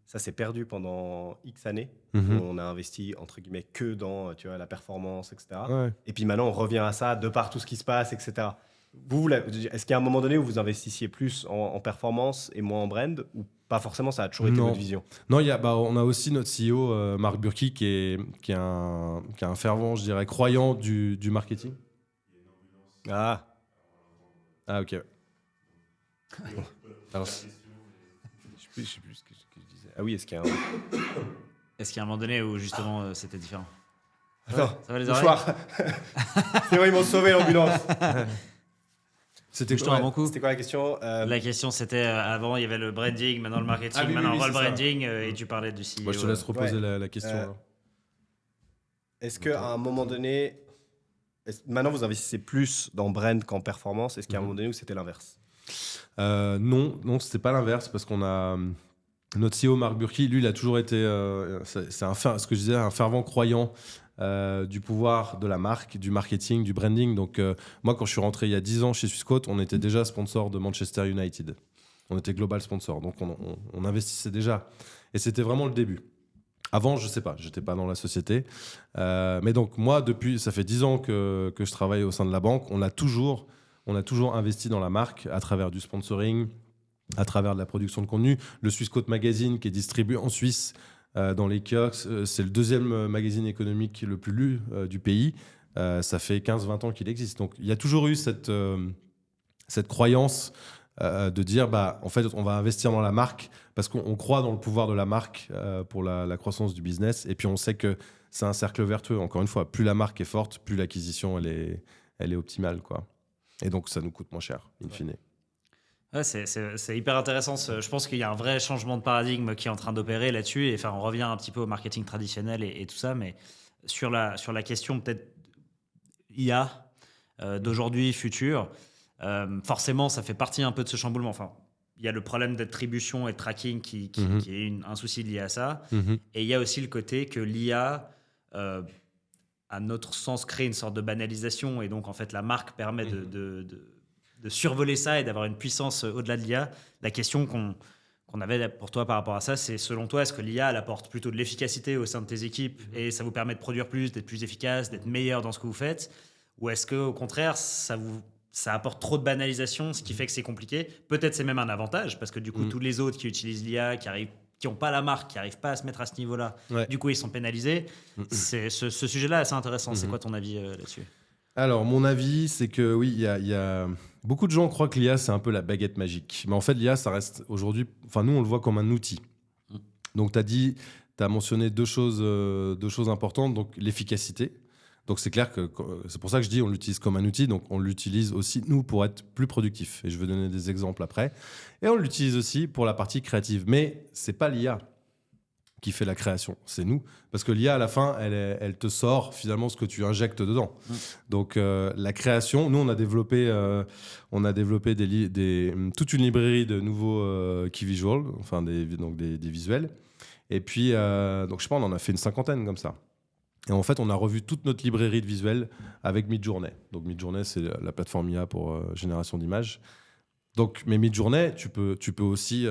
Ça s'est perdu pendant X années. Où on a investi, entre guillemets, que dans la performance, etc. Ouais. Et puis maintenant, on revient à ça de par tout ce qui se passe, etc. Est-ce qu'il y a un moment donné où vous investissiez plus en performance et moins en brand ou pas forcément, ça a toujours été Non. votre vision? Non, on a aussi notre CEO, Marc Burki, qui est un fervent, je dirais, croyant du marketing. Ah, Ok. Alors, je sais plus ce que je disais. Ah oui, est-ce qu'il y a un... Est-ce qu'il y a un moment donné où justement c'était différent? Attends, Ça va les oreilles? bonsoir. C'est vrai, ils m'ont sauvé l'ambulance. c'était Bouge-toi un bon coup. C'était quoi la question? La question c'était avant il y avait le branding, maintenant le marketing, oui, maintenant oui, le c'est ça. branding et tu parlais du CEO. Moi, je te laisse reposer Ouais. la question. alors. Est-ce qu'à un moment donné... Maintenant, vous investissez plus dans brand qu'en performance. Est-ce qu'il y a un moment donné où c'était l'inverse? Non, c'était pas l'inverse parce qu'on a notre CEO Marc Burki, lui, il a toujours été, c'est ce que je disais, un fervent croyant du pouvoir de la marque, du marketing, du branding. Donc moi, quand je suis rentré il y a 10 ans chez Swissquote, on était déjà sponsor de Manchester United. On était global sponsor, donc on investissait déjà. Et c'était vraiment le début. Avant, je sais pas, j'étais pas dans la société. Mais donc moi, ça fait 10 ans que je travaille au sein de la banque. On a toujours investi dans la marque à travers du sponsoring, à travers de la production de contenu. Le Swissquote Magazine, qui est distribué en Suisse dans les kiosques, c'est le deuxième magazine économique le plus lu du pays. Ça fait 15-20 ans qu'il existe. Donc il y a toujours eu cette croyance de dire, en fait, on va investir dans la marque parce qu'on croit dans le pouvoir de la marque pour la croissance du business. Et puis on sait que c'est un cercle vertueux. Encore une fois, plus la marque est forte, plus l'acquisition elle est optimale, quoi. Et donc ça nous coûte moins cher, in fine. Ouais, c'est hyper intéressant. Je pense qu'il y a un vrai changement de paradigme qui est en train d'opérer là-dessus. Et enfin, on revient un petit peu au marketing traditionnel et tout ça, mais sur la question peut-être IA d'aujourd'hui, futur, forcément, ça fait partie un peu de ce chamboulement. Enfin, il y a le problème d'attribution et de tracking qui est un souci lié à ça. Et il y a aussi le côté que l'IA, à notre sens, crée une sorte de banalisation. Et donc, en fait, la marque permet de survoler ça et d'avoir une puissance au-delà de l'IA. La question qu'on avait pour toi par rapport à ça, c'est selon toi, est-ce que l'IA elle apporte plutôt de l'efficacité au sein de tes équipes et ça vous permet de produire plus, d'être plus efficace, d'être meilleur dans ce que vous faites? Ou est-ce qu'au contraire, ça apporte trop de banalisation, ce qui fait que c'est compliqué? Peut-être c'est même un avantage, parce que du coup, tous les autres qui utilisent l'IA, qui n'ont pas la marque, qui n'arrivent pas à se mettre à ce niveau-là, du coup, ils sont pénalisés. Ce sujet-là est assez intéressant. C'est quoi ton avis là-dessus? Alors, mon avis, c'est que oui, il y a... Beaucoup de gens croient que l'IA, c'est un peu la baguette magique. Mais en fait, l'IA, ça reste aujourd'hui... Enfin, nous, on le voit comme un outil. Donc, tu as mentionné deux choses importantes. Donc, l'efficacité. Donc, c'est clair que c'est pour ça que je dis on l'utilise comme un outil. Donc, on l'utilise aussi, nous, pour être plus productif. Et je vais donner des exemples après. Et on l'utilise aussi pour la partie créative. Mais c'est pas l'IA qui fait la création, c'est nous. Parce que l'IA, à la fin, elle te sort finalement ce que tu injectes dedans. Donc, la création, nous, on a développé toute une librairie de nouveaux key visuals, enfin des visuels. Et puis, donc, je sais pas, on en a fait une 50aine comme ça. Et en fait, on a revu toute notre librairie de visuels avec Midjourney. Donc, Midjourney, c'est la plateforme IA pour génération d'images. Donc, mais Midjourney, tu peux aussi,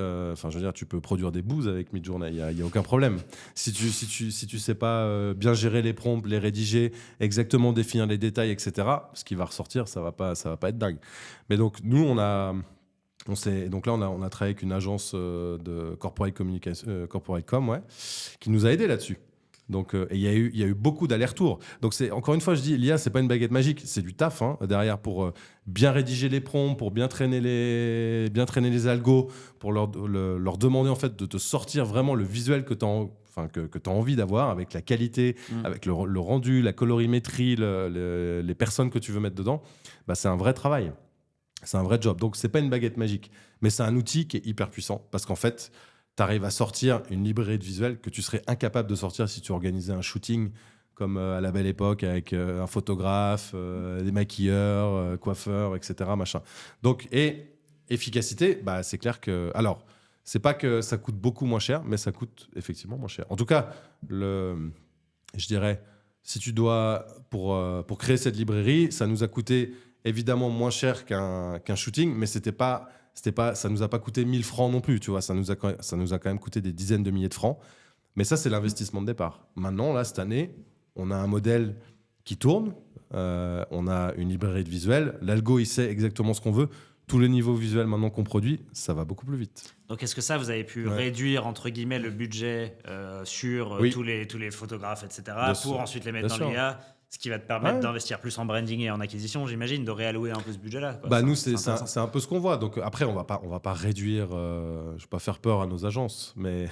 tu peux produire des bouses avec Midjourney. Il y a aucun problème. Si tu sais pas bien gérer les prompts, les rédiger, exactement définir les détails, etc. Ce qui va ressortir, ça va pas être dingue. Mais donc nous, on a travaillé avec une agence de corporate com, qui nous a aidés là-dessus. Donc, il y a eu beaucoup d'allers-retours. Donc, encore une fois, je dis, l'IA, c'est pas une baguette magique, c'est du taf derrière pour bien rédiger les prompts, pour bien traîner les algos, pour leur demander en fait de te sortir vraiment le visuel que tu as envie d'avoir, avec la qualité, avec le rendu, la colorimétrie, les personnes que tu veux mettre dedans. C'est un vrai travail. C'est un vrai job. Donc, c'est pas une baguette magique, mais c'est un outil qui est hyper puissant parce qu'en fait, tu arrives à sortir une librairie de visuels que tu serais incapable de sortir si tu organisais un shooting comme à la belle époque avec un photographe, des maquilleurs, coiffeurs, etc. Machin. Donc, et efficacité, c'est clair que... Alors, c'est pas que ça coûte beaucoup moins cher, mais ça coûte effectivement moins cher. En tout cas, je dirais, si tu dois, pour créer cette librairie, ça nous a coûté évidemment moins cher qu'un shooting, mais ça nous a pas coûté 1000 francs non plus, tu vois. Ça nous a quand même coûté des dizaines de milliers de francs. Mais ça, c'est l'investissement de départ. Maintenant, là, cette année, on a un modèle qui tourne. on a une librairie de visuels. L'algo, il sait exactement ce qu'on veut. Tous les niveaux visuels maintenant qu'on produit, ça va beaucoup plus vite. Donc, est-ce que ça, vous avez pu réduire, entre guillemets, le budget sur tous les photographes, etc., pour ensuite les mettre dans l'IA, ce qui va te permettre d'investir plus en branding et en acquisition, j'imagine, de réallouer un peu ce budget-là, quoi. Bah, nous, c'est un peu ce qu'on voit. Donc, après, on va pas réduire, je ne vais pas faire peur à nos agences, mais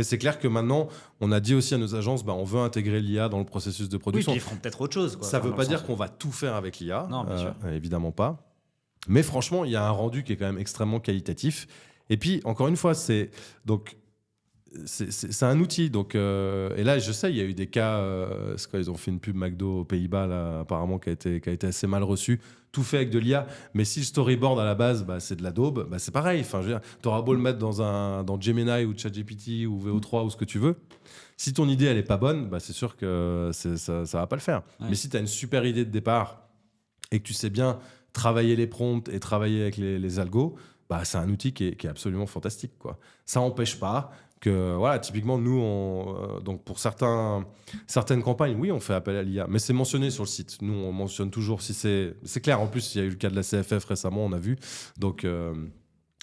c'est clair que maintenant, on a dit aussi à nos agences, on veut intégrer l'IA dans le processus de production. Oui, puis ils feront peut-être autre chose, quoi. Ça ne veut pas dire qu'on va tout faire avec l'IA, non, bien sûr. Évidemment pas. Mais franchement, il y a un rendu qui est quand même extrêmement qualitatif. Et puis, encore une fois, c'est un outil. Donc, et là, je sais, il y a eu des cas. C'est quoi, ils ont fait une pub McDo aux Pays-Bas, là, apparemment, qui a été assez mal reçue. Tout fait avec de l'IA. Mais si le storyboard à la base, c'est de la daube, c'est pareil. Enfin, tu auras beau le mettre dans Gemini ou ChatGPT ou VO3 ou ce que tu veux. Si ton idée, elle n'est pas bonne, c'est sûr que ça ne va pas le faire. Ouais. Mais si tu as une super idée de départ et que tu sais bien travailler les prompts et travailler avec les algos, c'est un outil qui est absolument fantastique, quoi. Ça n'empêche pas que, voilà, typiquement, nous, donc pour certaines campagnes, oui, on fait appel à l'IA, mais c'est mentionné sur le site. Nous, on mentionne toujours si c'est clair. En plus, il y a eu le cas de la CFF récemment, on a vu. Donc on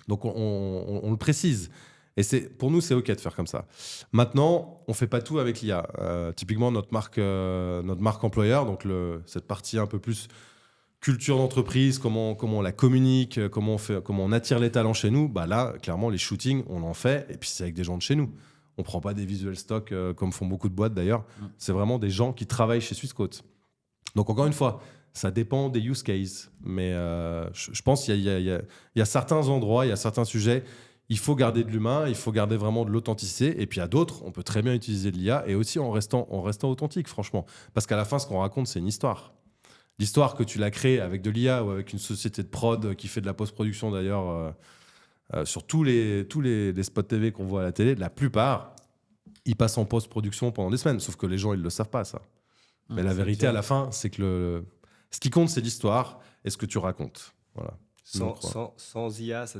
le précise. Et pour nous, c'est OK de faire comme ça. Maintenant, on ne fait pas tout avec l'IA. Typiquement, notre marque employeur, donc cette partie un peu plus culture d'entreprise, comment on la communique, comment on attire les talents chez nous, là, clairement, les shootings, on en fait, et puis c'est avec des gens de chez nous. On ne prend pas des visual stock comme font beaucoup de boîtes d'ailleurs. C'est vraiment des gens qui travaillent chez Swissquote. Donc, encore une fois, ça dépend des use cases. Mais je pense qu'il y a certains endroits, il y a certains sujets, il faut garder de l'humain, il faut garder vraiment de l'authenticité. Et puis, à d'autres, on peut très bien utiliser de l'IA, et aussi en restant authentique, franchement. Parce qu'à la fin, ce qu'on raconte, c'est une histoire. L'histoire que tu l'as créée avec de l'IA ou avec une société de prod qui fait de la post-production d'ailleurs sur tous les spots TV qu'on voit à la télé, la plupart, ils passent en post-production pendant des semaines. Sauf que les gens, ils ne le savent pas, ça. Mais la vérité, à la fin, c'est que ce qui compte, c'est l'histoire et ce que tu racontes. Voilà. Sans IA, j'ai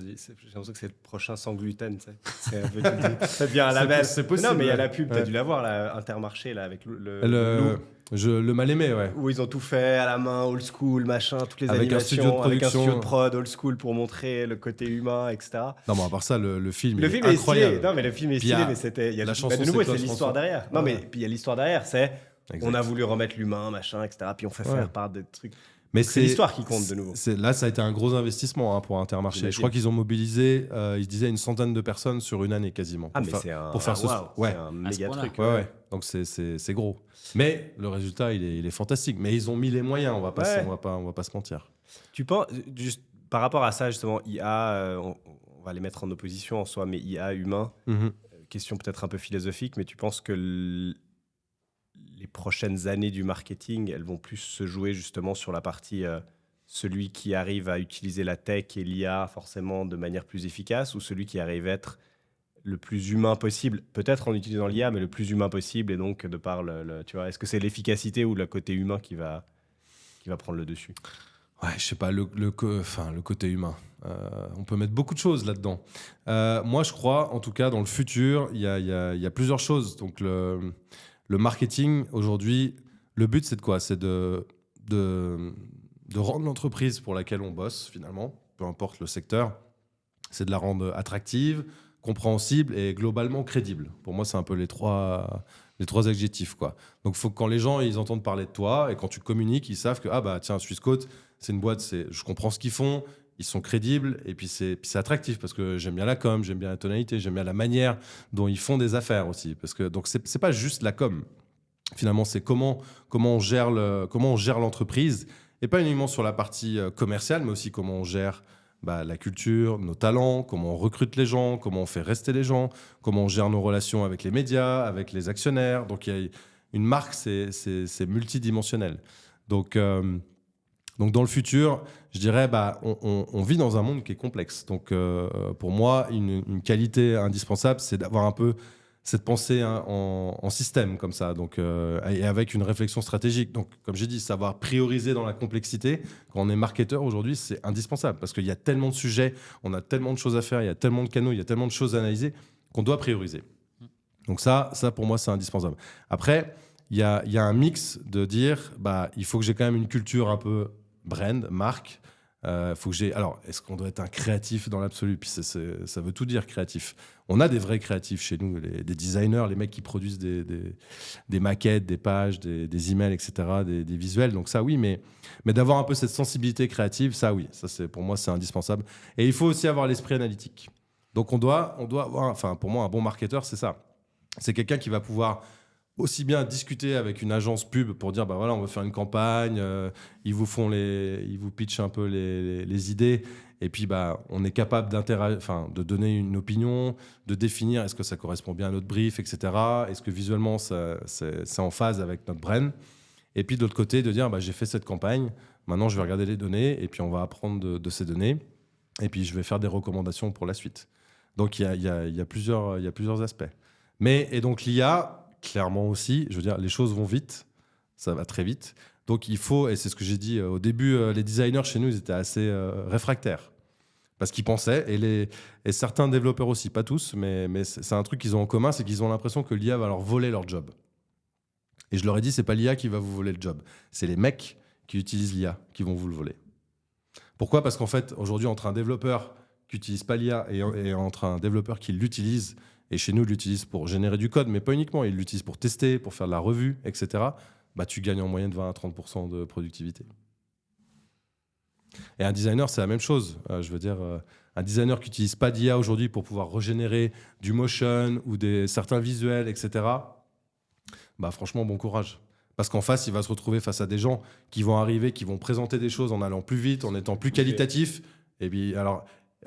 l'impression que c'est le prochain sans gluten. Ça devient un label. C'est possible. Non, mais il y a la pub, tu as dû la voir, là, Intermarché, là, avec le mal aimé, ouais. Où ils ont tout fait à la main, old school, machin, toutes les avec animations, avec un studio de prod, old school pour montrer le côté humain, etc. Non, mais à part ça, le film est incroyable. Stylé. Non, mais le film est stylé, mais c'était. Il y a la chanson, de nouveau, c'est l'histoire derrière. Non, mais puis il y a l'histoire derrière, c'est. Exact. On a voulu remettre l'humain, machin, etc. Puis on fait faire part des trucs. Mais c'est l'histoire qui compte de nouveau. Là, ça a été un gros investissement pour Intermarché. Je crois qu'ils ont mobilisé, ils disaient, une centaine de personnes sur une année quasiment. Ah, mais c'est un méga truc. Ouais. Donc c'est gros. Mais le résultat, il est fantastique. Mais ils ont mis les moyens, on va pas se mentir. Tu penses, juste par rapport à ça, justement, IA, on va les mettre en opposition en soi, mais IA, humain, question peut-être un peu philosophique, mais tu penses que les prochaines années du marketing, elles vont plus se jouer justement sur la partie celui qui arrive à utiliser la tech et l'IA forcément de manière plus efficace, ou celui qui arrive à être le plus humain possible, peut-être en utilisant l'IA, mais le plus humain possible, et donc de par tu vois, est-ce que c'est l'efficacité ou le côté humain qui va prendre le dessus? Ouais, je sais pas, le côté humain. On peut mettre beaucoup de choses là-dedans. Moi, je crois, en tout cas, dans le futur, il y a plusieurs choses. Donc, le marketing, aujourd'hui, le but, c'est de quoi? C'est de rendre l'entreprise pour laquelle on bosse, finalement, peu importe le secteur, c'est de la rendre attractive, compréhensible et globalement crédible. Pour moi, c'est un peu les trois adjectifs, quoi. Donc, il faut que quand les gens ils entendent parler de toi et quand tu communiques, ils savent que tiens, Swissquote, c'est une boîte, je comprends ce qu'ils font, ils sont crédibles et puis c'est attractif parce que j'aime bien la com, j'aime bien la tonalité, j'aime bien la manière dont ils font des affaires aussi. Parce que donc c'est pas juste la com. Finalement, c'est comment on gère l'entreprise et pas uniquement sur la partie commerciale, mais aussi comment on gère la culture, nos talents, comment on recrute les gens, comment on fait rester les gens, comment on gère nos relations avec les médias, avec les actionnaires. Donc, il y a une marque, c'est multidimensionnel. Donc, dans le futur, je dirais, on vit dans un monde qui est complexe. Donc, pour moi, une qualité indispensable, c'est d'avoir un peu cette pensée en système comme ça, donc, et avec une réflexion stratégique. Donc, comme j'ai dit, savoir prioriser dans la complexité. Quand on est marketeur aujourd'hui, c'est indispensable parce qu'il y a tellement de sujets, on a tellement de choses à faire, il y a tellement de canaux, il y a tellement de choses à analyser qu'on doit prioriser. Donc ça pour moi, c'est indispensable. Après, il y a un mix de dire, il faut que j'ai quand même une culture un peu brand, marque. Faut que j'ai. Alors, est-ce qu'on doit être un créatif dans l'absolu? Puis ça veut tout dire, créatif. On a des vrais créatifs chez nous, des designers, les mecs qui produisent des maquettes, des pages, des emails, etc., des visuels. Donc ça, oui, mais d'avoir un peu cette sensibilité créative, ça, oui. Ça, pour moi, c'est indispensable. Et il faut aussi avoir l'esprit analytique. Donc on doit avoir. Enfin, pour moi, un bon marketeur, c'est ça. C'est quelqu'un qui va pouvoir aussi bien discuter avec une agence pub pour dire voilà, on veut faire une campagne, ils vous pitchent un peu les idées, et puis on est capable de donner une opinion, de définir est-ce que ça correspond bien à notre brief, etc. Est-ce que visuellement c'est en phase avec notre brand, et puis de l'autre côté de dire j'ai fait cette campagne, maintenant je vais regarder les données et puis on va apprendre de ces données, et puis je vais faire des recommandations pour la suite. Donc il y a plusieurs aspects. Et donc l'IA, clairement aussi, je veux dire, les choses vont vite, ça va très vite. Donc il faut, et c'est ce que j'ai dit au début, les designers chez nous, ils étaient assez réfractaires. Parce qu'ils pensaient, et certains développeurs aussi, pas tous, mais c'est un truc qu'ils ont en commun, c'est qu'ils ont l'impression que l'IA va leur voler leur job. Et je leur ai dit, c'est pas l'IA qui va vous voler le job, c'est les mecs qui utilisent l'IA qui vont vous le voler. Pourquoi ? Parce qu'en fait, aujourd'hui, entre un développeur qui n'utilise pas l'IA et entre un développeur qui l'utilise, et chez nous, il l'utilise pour générer du code, mais pas uniquement, il l'utilise pour tester, pour faire de la revue, etc., tu gagnes en moyenne 20 à 30% de productivité. Et un designer, c'est la même chose. Je veux dire, un designer qui n'utilise pas d'IA aujourd'hui pour pouvoir régénérer du motion ou certains visuels, etc., franchement, bon courage. Parce qu'en face, il va se retrouver face à des gens qui vont arriver, qui vont présenter des choses en allant plus vite, en étant plus qualitatif. Et puis, alors,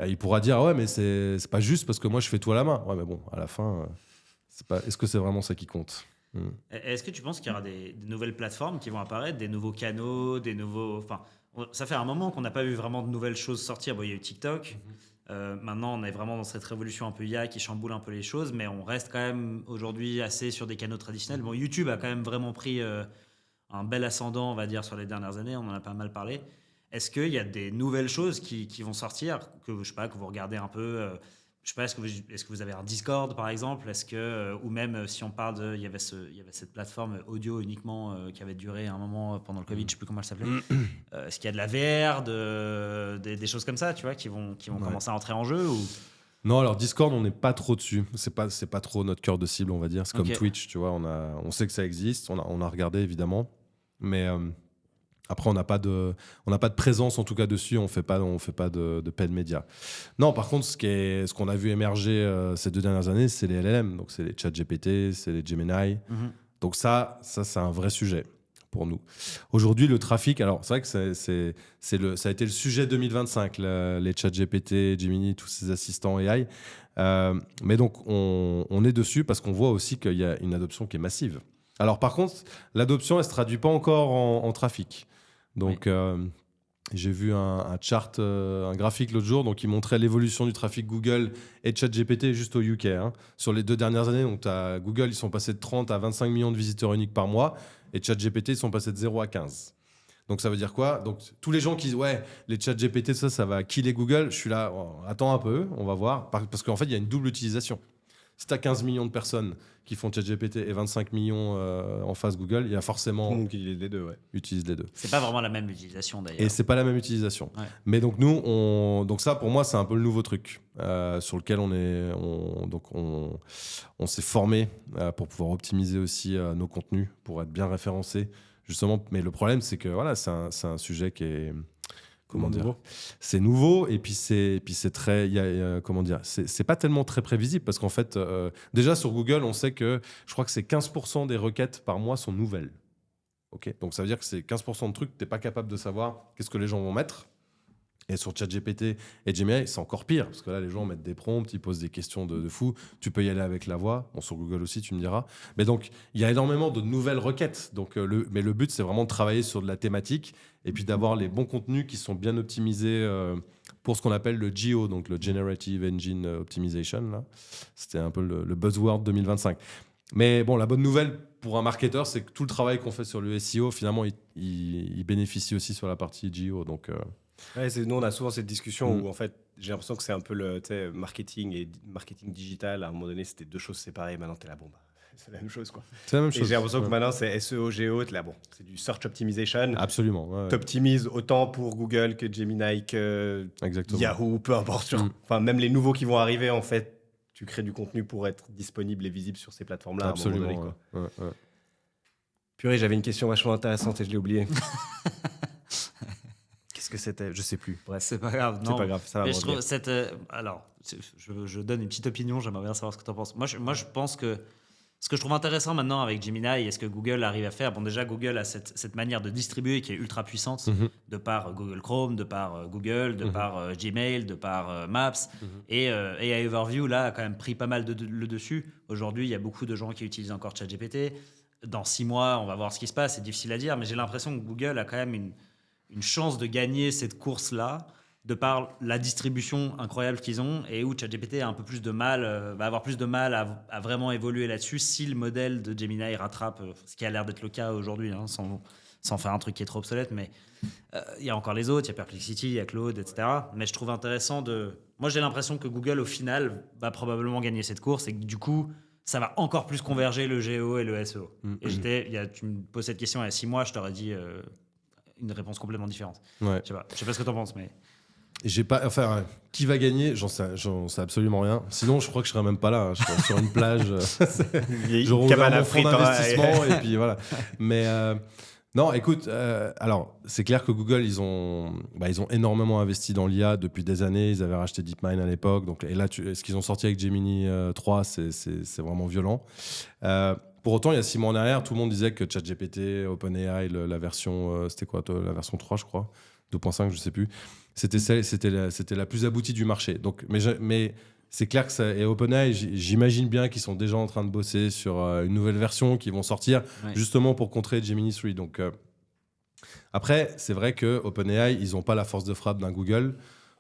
il pourra dire ouais, mais c'est pas juste parce que moi, je fais tout à la main. Ouais, mais bon, à la fin, est-ce que c'est vraiment ça qui compte ? Est-ce que tu penses qu'il y aura des nouvelles plateformes qui vont apparaître, des nouveaux canaux, Enfin, ça fait un moment qu'on n'a pas vu vraiment de nouvelles choses sortir. Bon, il y a eu TikTok. Maintenant, on est vraiment dans cette révolution un peu IA qui chamboule un peu les choses, mais on reste quand même aujourd'hui assez sur des canaux traditionnels. Bon, YouTube a quand même vraiment pris un bel ascendant, on va dire, sur les dernières années. On en a pas mal parlé. Est-ce qu'il y a des nouvelles choses qui vont sortir que vous regardez un peu je sais pas, est-ce que vous avez un Discord par exemple, ou même si on parle il y avait cette plateforme audio uniquement qui avait duré un moment pendant le Covid, je sais plus comment elle s'appelait. Est-ce qu'il y a de la VR, des choses comme ça, tu vois, qui vont commencer à entrer en jeu ou... Non, alors Discord, on n'est pas trop dessus. C'est pas trop notre cœur de cible, on va dire. C'est comme Twitch, tu vois. On sait que ça existe, on a regardé évidemment, mais après, on n'a pas de présence en tout cas dessus. On fait pas de paid média. Non, par contre, ce qu'on a vu émerger ces 2 dernières années, c'est les LLM. Donc, c'est les ChatGPT, c'est les Gemini. Donc ça, c'est un vrai sujet pour nous. Aujourd'hui, le trafic. Alors, c'est vrai que ça a été le sujet 2025, les ChatGPT, Gemini, tous ces assistants AI. Mais donc, on est dessus parce qu'on voit aussi qu'il y a une adoption qui est massive. Alors, par contre, l'adoption, elle se traduit pas encore en trafic. Donc, j'ai vu un chart, un graphique l'autre jour, donc qui montrait l'évolution du trafic Google et ChatGPT juste au UK. Sur les 2 dernières années, donc Google, ils sont passés de 30 à 25 millions de visiteurs uniques par mois, et ChatGPT, ils sont passés de 0 à 15. Donc, ça veut dire quoi ? Donc, tous les gens qui disent ouais, les ChatGPT, ça va killer Google, je suis là, attends un peu, on va voir, parce qu'en fait, il y a une double utilisation. Si tu as 15 millions de personnes qui font ChatGPT et 25 millions en face Google, il y a forcément... Donc, il utilise les deux, ouais. Utilise les deux. C'est pas vraiment la même utilisation, d'ailleurs. Et c'est pas la même utilisation. Ouais. Mais donc, nous, donc ça, pour moi, c'est un peu le nouveau truc sur lequel on s'est formé pour pouvoir optimiser aussi nos contenus, pour être bien référencés, justement. Mais le problème, c'est que voilà, c'est un sujet qui est... Comment dire ? C'est nouveau et puis c'est très, comment dire, c'est pas tellement très prévisible parce qu'en fait, déjà sur Google, on sait que je crois que c'est 15% des requêtes par mois sont nouvelles. Ok, donc ça veut dire que c'est 15% de trucs que t'es pas capable de savoir qu'est-ce que les gens vont mettre. Et sur ChatGPT et Gemini, c'est encore pire parce que là, les gens mettent des prompts, ils posent des questions de fou. Tu peux y aller avec la voix. Bon, sur Google aussi, tu me diras. Mais donc, il y a énormément de nouvelles requêtes. Donc, mais le but, c'est vraiment de travailler sur de la thématique et puis d'avoir les bons contenus qui sont bien optimisés pour ce qu'on appelle le GEO, donc le Generative Engine Optimization. Là. C'était un peu le buzzword 2025. Mais bon, la bonne nouvelle pour un marketeur, c'est que tout le travail qu'on fait sur le SEO, finalement, il bénéficie aussi sur la partie GEO. Donc... Ouais, nous, on a souvent cette discussion où en fait, j'ai l'impression que c'est un peu le marketing et marketing digital. À un moment donné, c'était 2 choses séparées. Maintenant, t'es là, bon, c'est la même chose, quoi. C'est la même Et chose. j'ai l'impression que maintenant, c'est SEO, Géo. Là, bon, c'est du search optimization. Absolument. Ouais. T'optimises autant pour Google que Gemini, que Exactement. Yahoo, peu importe. Enfin, même les nouveaux qui vont arriver, en fait, tu crées du contenu pour être disponible et visible sur ces plateformes-là. Absolument. À un moment donné, quoi. Ouais. Purée, j'avais une question vachement intéressante et je l'ai oubliée. Qu'est-ce que c'était? Je sais plus. Bref, C'est pas grave. c'est pas grave. Ça va Mais me je trouve revenir. alors, je donne une petite opinion, j'aimerais bien savoir ce que tu en penses. Moi, je pense que ce que je trouve intéressant maintenant avec Gemini et ce que Google arrive à faire, bon, déjà, Google a cette manière de distribuer qui est ultra puissante, de par Google Chrome, de par Google, de par Gmail, de par Maps. Et AI Overview, là, a quand même pris pas mal le dessus. Aujourd'hui, il y a beaucoup de gens qui utilisent encore ChatGPT. Dans 6 mois, on va voir ce qui se passe. C'est difficile à dire, mais j'ai l'impression que Google a quand même une chance de gagner cette course-là, de par la distribution incroyable qu'ils ont, et où ChatGPT a un peu plus de mal, va avoir plus de mal à vraiment évoluer là-dessus si le modèle de Gemini rattrape, ce qui a l'air d'être le cas aujourd'hui, hein, sans faire un truc qui est trop obsolète, mais il y a encore les autres, il y a Perplexity, il y a Claude, etc. Mais je trouve intéressant Moi, j'ai l'impression que Google, au final, va probablement gagner cette course, et que du coup, ça va encore plus converger le GEO et le SEO. Et tu me poses cette question il y a 6 mois, je t'aurais dit une réponse complètement différente. Ouais. Je sais pas ce que t'en penses, mais... J'ai pas, enfin, qui va gagner, j'en sais absolument rien. Sinon, je crois que je serais même pas là. Je serais sur une plage. Je rouvre mon fonds d'investissement et puis voilà. Mais non, écoute, alors c'est clair que Google, ils ont énormément investi dans l'IA depuis des années. Ils avaient racheté DeepMind à l'époque. Donc, et là, ce qu'ils ont sorti avec Gemini 3, c'est vraiment violent. Pour autant, il y a 6 mois en arrière, tout le monde disait que ChatGPT, OpenAI, la version, c'était quoi, la version 3, je crois, 2.5, je sais plus. C'était la plus aboutie du marché. Donc, mais c'est clair que et OpenAI, j'imagine bien qu'ils sont déjà en train de bosser sur une nouvelle version qui vont sortir justement pour contrer Gemini 3. Donc, après, c'est vrai que OpenAI, ils n'ont pas la force de frappe d'un Google.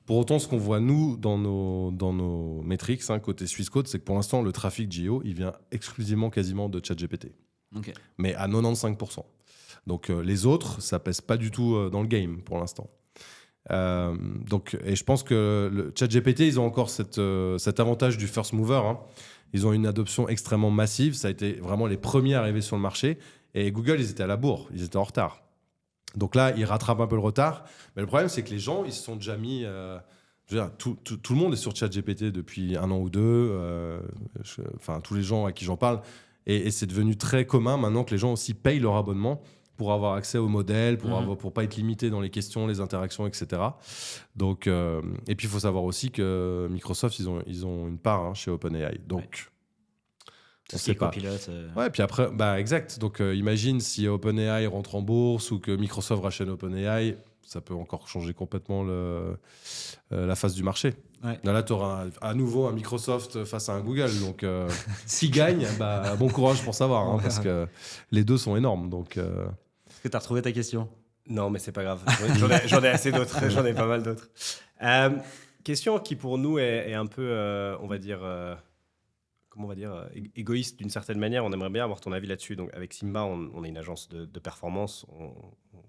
Pour autant, ce qu'on voit, nous, dans nos métriques, côté Swissquote, c'est que pour l'instant, le trafic Geo, il vient exclusivement quasiment de ChatGPT. Okay. Mais à 95%. Donc, les autres, ça pèse pas du tout dans le game pour l'instant. Et je pense que le ChatGPT, ils ont encore cet avantage du first mover. Hein. Ils ont une adoption extrêmement massive. Ça a été vraiment les premiers à arriver sur le marché. Et Google, ils étaient à la bourre. Ils étaient en retard. Donc là, ils rattrapent un peu le retard. Mais le problème, c'est que les gens, ils se sont déjà mis... je veux dire, tout le monde est sur ChatGPT depuis 1 an ou 2. Enfin, tous les gens à qui j'en parle. Et c'est devenu très commun maintenant que les gens aussi payent leur abonnement pour avoir accès au modèle, pour pas être limité dans les questions, les interactions, etc. Donc, et puis, il faut savoir aussi que Microsoft, ils ont une part chez OpenAI. Donc, on sait pas. Ouais, puis après, exact. Donc, imagine si OpenAI rentre en bourse ou que Microsoft rachète OpenAI, ça peut encore changer complètement la face du marché. Ouais. Là, tu auras à nouveau un Microsoft face à un Google. Donc, s'ils gagnent, bon courage pour savoir, parce que les deux sont énormes. Donc... Est-ce que tu as retrouvé ta question? Non, mais c'est pas grave. J'en ai assez d'autres. J'en ai pas mal d'autres. Question qui, pour nous, est un peu, on va dire... comment on va dire, égoïste d'une certaine manière. On aimerait bien avoir ton avis là-dessus. Donc, avec Simba, on est une agence de performance. On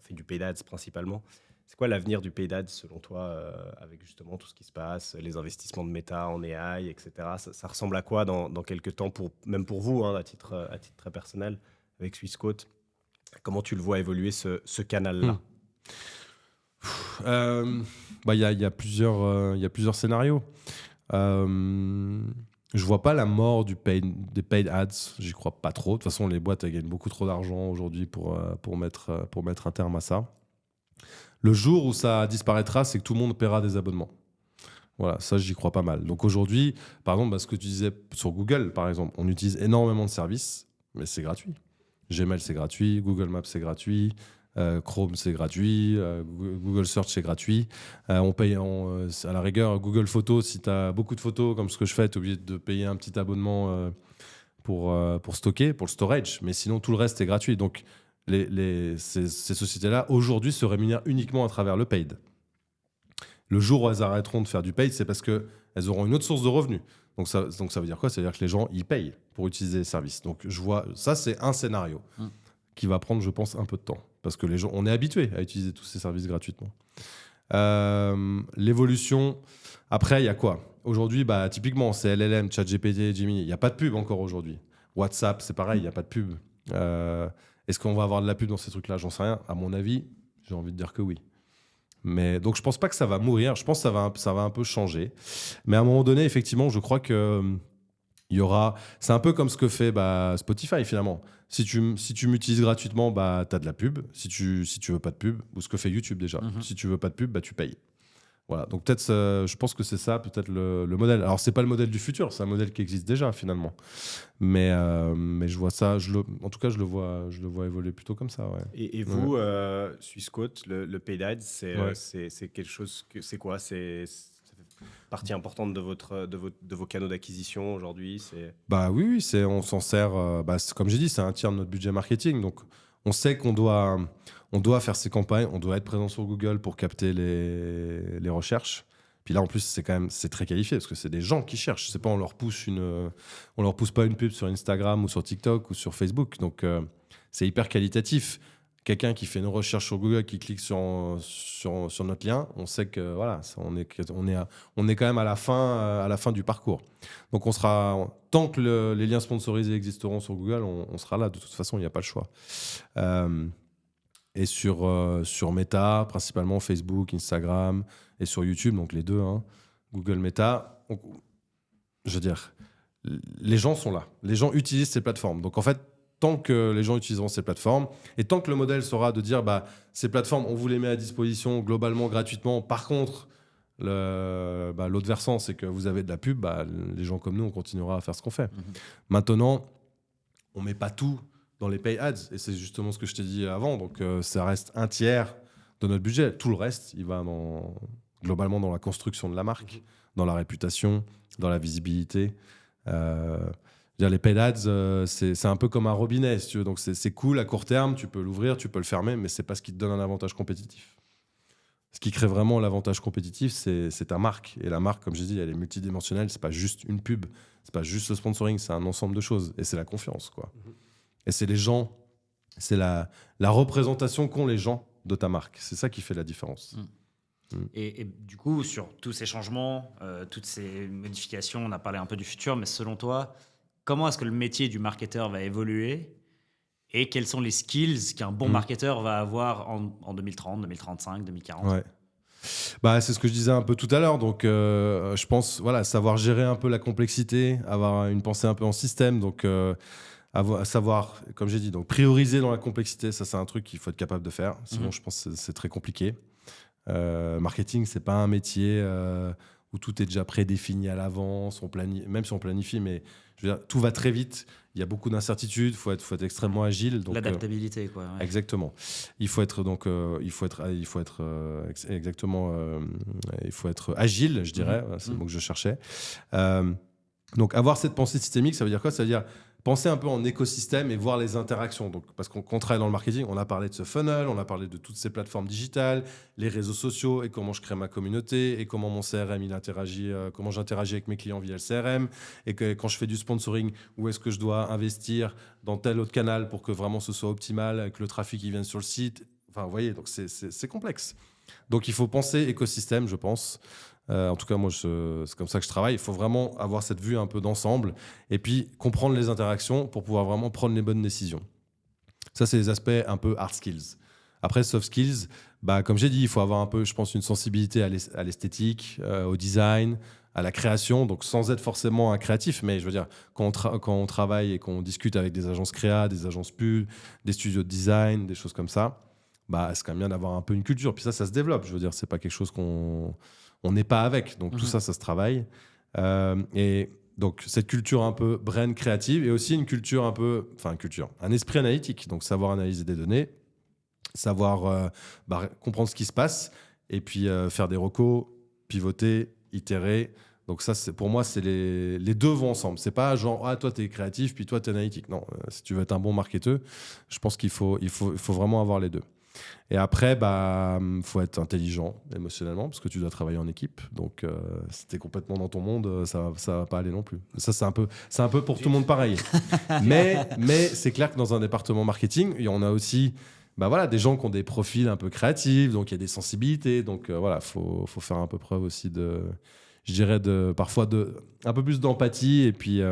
fait du paid ads principalement. C'est quoi l'avenir du paid ads selon toi, avec justement tout ce qui se passe, les investissements de Meta en AI, etc. Ça ressemble à quoi dans quelques temps, même pour vous, à titre très personnel, avec Swissquote? Comment tu le vois évoluer ce canal-là? Il y a plusieurs scénarios. Je vois pas la mort des paid ads. J'y crois pas trop. De toute façon, les boîtes elles gagnent beaucoup trop d'argent aujourd'hui pour mettre un terme à ça. Le jour où ça disparaîtra, c'est que tout le monde paiera des abonnements. Voilà, ça, j'y crois pas mal. Donc aujourd'hui, par exemple, ce que tu disais sur Google, par exemple, on utilise énormément de services, mais c'est gratuit. Gmail, c'est gratuit. Google Maps, c'est gratuit. Chrome, c'est gratuit. Google Search, c'est gratuit. On paye à la rigueur Google Photos. Si tu as beaucoup de photos, comme ce que je fais, tu es obligé de payer un petit abonnement pour stocker, pour le storage. Mais sinon, tout le reste est gratuit. Donc, ces sociétés-là, aujourd'hui, se rémunèrent uniquement à travers le paid. Le jour où elles arrêteront de faire du paid, c'est parce qu'elles auront une autre source de revenus. Donc ça veut dire quoi? Ça veut dire que les gens, ils payent pour utiliser les services. Donc, je vois, ça, c'est un scénario qui va prendre, je pense, un peu de temps. Parce que les gens, on est habitué à utiliser tous ces services gratuitement. L'évolution, après, il y a quoi? Aujourd'hui, typiquement, c'est LLM, ChatGPT, Gemini. Il n'y a pas de pub encore aujourd'hui. WhatsApp, c'est pareil, il n'y a pas de pub. Est-ce qu'on va avoir de la pub dans ces trucs-là? J'en sais rien. À mon avis, j'ai envie de dire que oui. Mais donc je pense pas que ça va mourir. Je pense que ça va un peu changer. Mais à un moment donné, effectivement, je crois que il y aura. C'est un peu comme ce que fait Spotify finalement. Si tu m'utilises gratuitement, tu as de la pub. Si tu veux pas de pub, ou ce que fait YouTube déjà. Si tu veux pas de pub, tu payes. Voilà. Donc peut-être, je pense que c'est ça peut-être le modèle. Alors c'est pas le modèle du futur, c'est un modèle qui existe déjà finalement. Mais je vois ça. En tout cas, je le vois évoluer plutôt comme ça. Ouais. Et vous, Swissquote, le paid ads, c'est quelque chose c'est quoi? C'est partie importante de vos canaux d'acquisition aujourd'hui? Bah oui, on s'en sert. Comme j'ai dit, c'est un tiers de notre budget marketing. Donc on sait qu'on doit faire ces campagnes, on doit être présent sur Google pour capter les recherches. Puis là, en plus, c'est très qualifié parce que c'est des gens qui cherchent. C'est pas on leur pousse pas une pub sur Instagram ou sur TikTok ou sur Facebook. Donc c'est hyper qualitatif. Quelqu'un qui fait une recherche sur Google, qui clique sur notre lien, on sait que voilà, on est quand même à la fin du parcours. Donc tant que les liens sponsorisés existeront sur Google, on sera là. De toute façon, il n'y a pas le choix. Et sur Meta, principalement Facebook, Instagram, et sur YouTube, donc les deux, Google Meta. Je veux dire, les gens sont là. Les gens utilisent ces plateformes. Donc en fait, tant que les gens utiliseront ces plateformes, et tant que le modèle sera de dire ces plateformes, on vous les met à disposition globalement, gratuitement. Par contre, l'autre versant, c'est que vous avez de la pub, les gens comme nous, on continuera à faire ce qu'on fait. Maintenant, on ne met pas tout dans les pay ads, et c'est justement ce que je t'ai dit avant. Donc ça reste un tiers de notre budget. Tout le reste, il va globalement dans la construction de la marque, dans la réputation, dans la visibilité. Les paid ads, c'est un peu comme un robinet, si tu veux. Donc c'est cool à court terme, tu peux l'ouvrir, tu peux le fermer, mais c'est pas ce qui te donne un avantage compétitif. Ce qui crée vraiment l'avantage compétitif, c'est ta marque. Et la marque, comme j'ai dit, elle est multidimensionnelle. C'est pas juste une pub, c'est pas juste le sponsoring, c'est un ensemble de choses. Et c'est la confiance, quoi. Et c'est les gens, c'est la représentation qu'ont les gens de ta marque. C'est ça qui fait la différence. Et du coup, sur tous ces changements, toutes ces modifications, on a parlé un peu du futur, mais selon toi, comment est-ce que le métier du marketeur va évoluer et quels sont les skills qu'un bon marketeur va avoir en 2030, 2035, 2040? Ouais. C'est ce que je disais un peu tout à l'heure. Donc, je pense, savoir gérer un peu la complexité, avoir une pensée un peu en système. Donc, savoir, comme j'ai dit, donc prioriser dans la complexité, ça c'est un truc qu'il faut être capable de faire. Sinon, je pense que c'est très compliqué. Marketing, c'est pas un métier où tout est déjà prédéfini à l'avance, même si on planifie, mais je veux dire, tout va très vite. Il y a beaucoup d'incertitudes. Faut être extrêmement agile. Donc, l'adaptabilité, quoi. Ouais. Exactement. Il faut être agile, je dirais. C'est le mot que je cherchais. Donc, avoir cette pensée systémique, ça veut dire quoi? Ça veut dire penser un peu en écosystème et voir les interactions. Donc, parce qu'on travaille dans le marketing, on a parlé de ce funnel, on a parlé de toutes ces plateformes digitales, les réseaux sociaux et comment je crée ma communauté et comment mon CRM il interagit, comment j'interagis avec mes clients via le CRM et que quand je fais du sponsoring, où est-ce que je dois investir dans tel autre canal pour que vraiment ce soit optimal, que le trafic il vienne sur le site. Enfin, vous voyez, donc c'est complexe. Donc, il faut penser écosystème, je pense. En tout cas, moi, c'est comme ça que je travaille. Il faut vraiment avoir cette vue un peu d'ensemble et puis comprendre les interactions pour pouvoir vraiment prendre les bonnes décisions. Ça, c'est les aspects un peu hard skills. Après, soft skills, comme j'ai dit, il faut avoir un peu, je pense, une sensibilité à l'esthétique, au design, à la création, donc sans être forcément un créatif. Mais je veux dire, quand on travaille et qu'on discute avec des agences créa, des agences pub, des studios de design, des choses comme ça, c'est quand même bien d'avoir un peu une culture. Puis ça se développe. Je veux dire, c'est pas quelque chose on n'est pas avec. Donc, tout ça se travaille. Et donc, cette culture un peu brain créative et aussi une culture un esprit analytique. Donc, savoir analyser des données, savoir comprendre ce qui se passe et puis faire des recos, pivoter, itérer. Donc, ça, pour moi, c'est les deux vont ensemble. C'est pas genre, toi, tu es créatif, puis toi, tu es analytique. Non, si tu veux être un bon marketeur, je pense qu'il faut vraiment avoir les deux. Et après, faut être intelligent émotionnellement parce que tu dois travailler en équipe. Donc, si tu es complètement dans ton monde, ça va pas aller non plus. Ça, c'est un peu pour tout le monde pareil. mais c'est clair que dans un département marketing, on a aussi des gens qui ont des profils un peu créatifs. Donc, il y a des sensibilités. Donc, faut faire un peu preuve aussi parfois un peu plus d'empathie et puis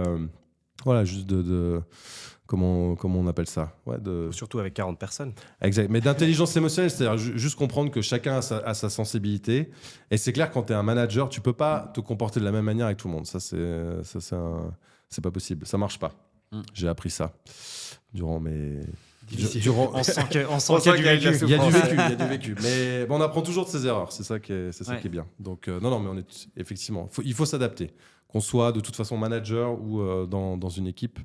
Voilà, juste de comment on appelle ça, Surtout avec 40 personnes. Exact. Mais d'intelligence émotionnelle, c'est-à-dire juste comprendre que chacun a sa sensibilité. Et c'est clair, quand tu es un manager, tu peux pas te comporter de la même manière avec tout le monde. Ça, c'est pas possible. Ça marche pas. J'ai appris ça durant mes... On sent qu'il y a du vécu. Il y a du vécu. Mais on apprend toujours de ses erreurs. C'est ça qui est bien. Donc, non, mais effectivement, il faut s'adapter. Qu'on soit de toute façon manager ou dans une équipe,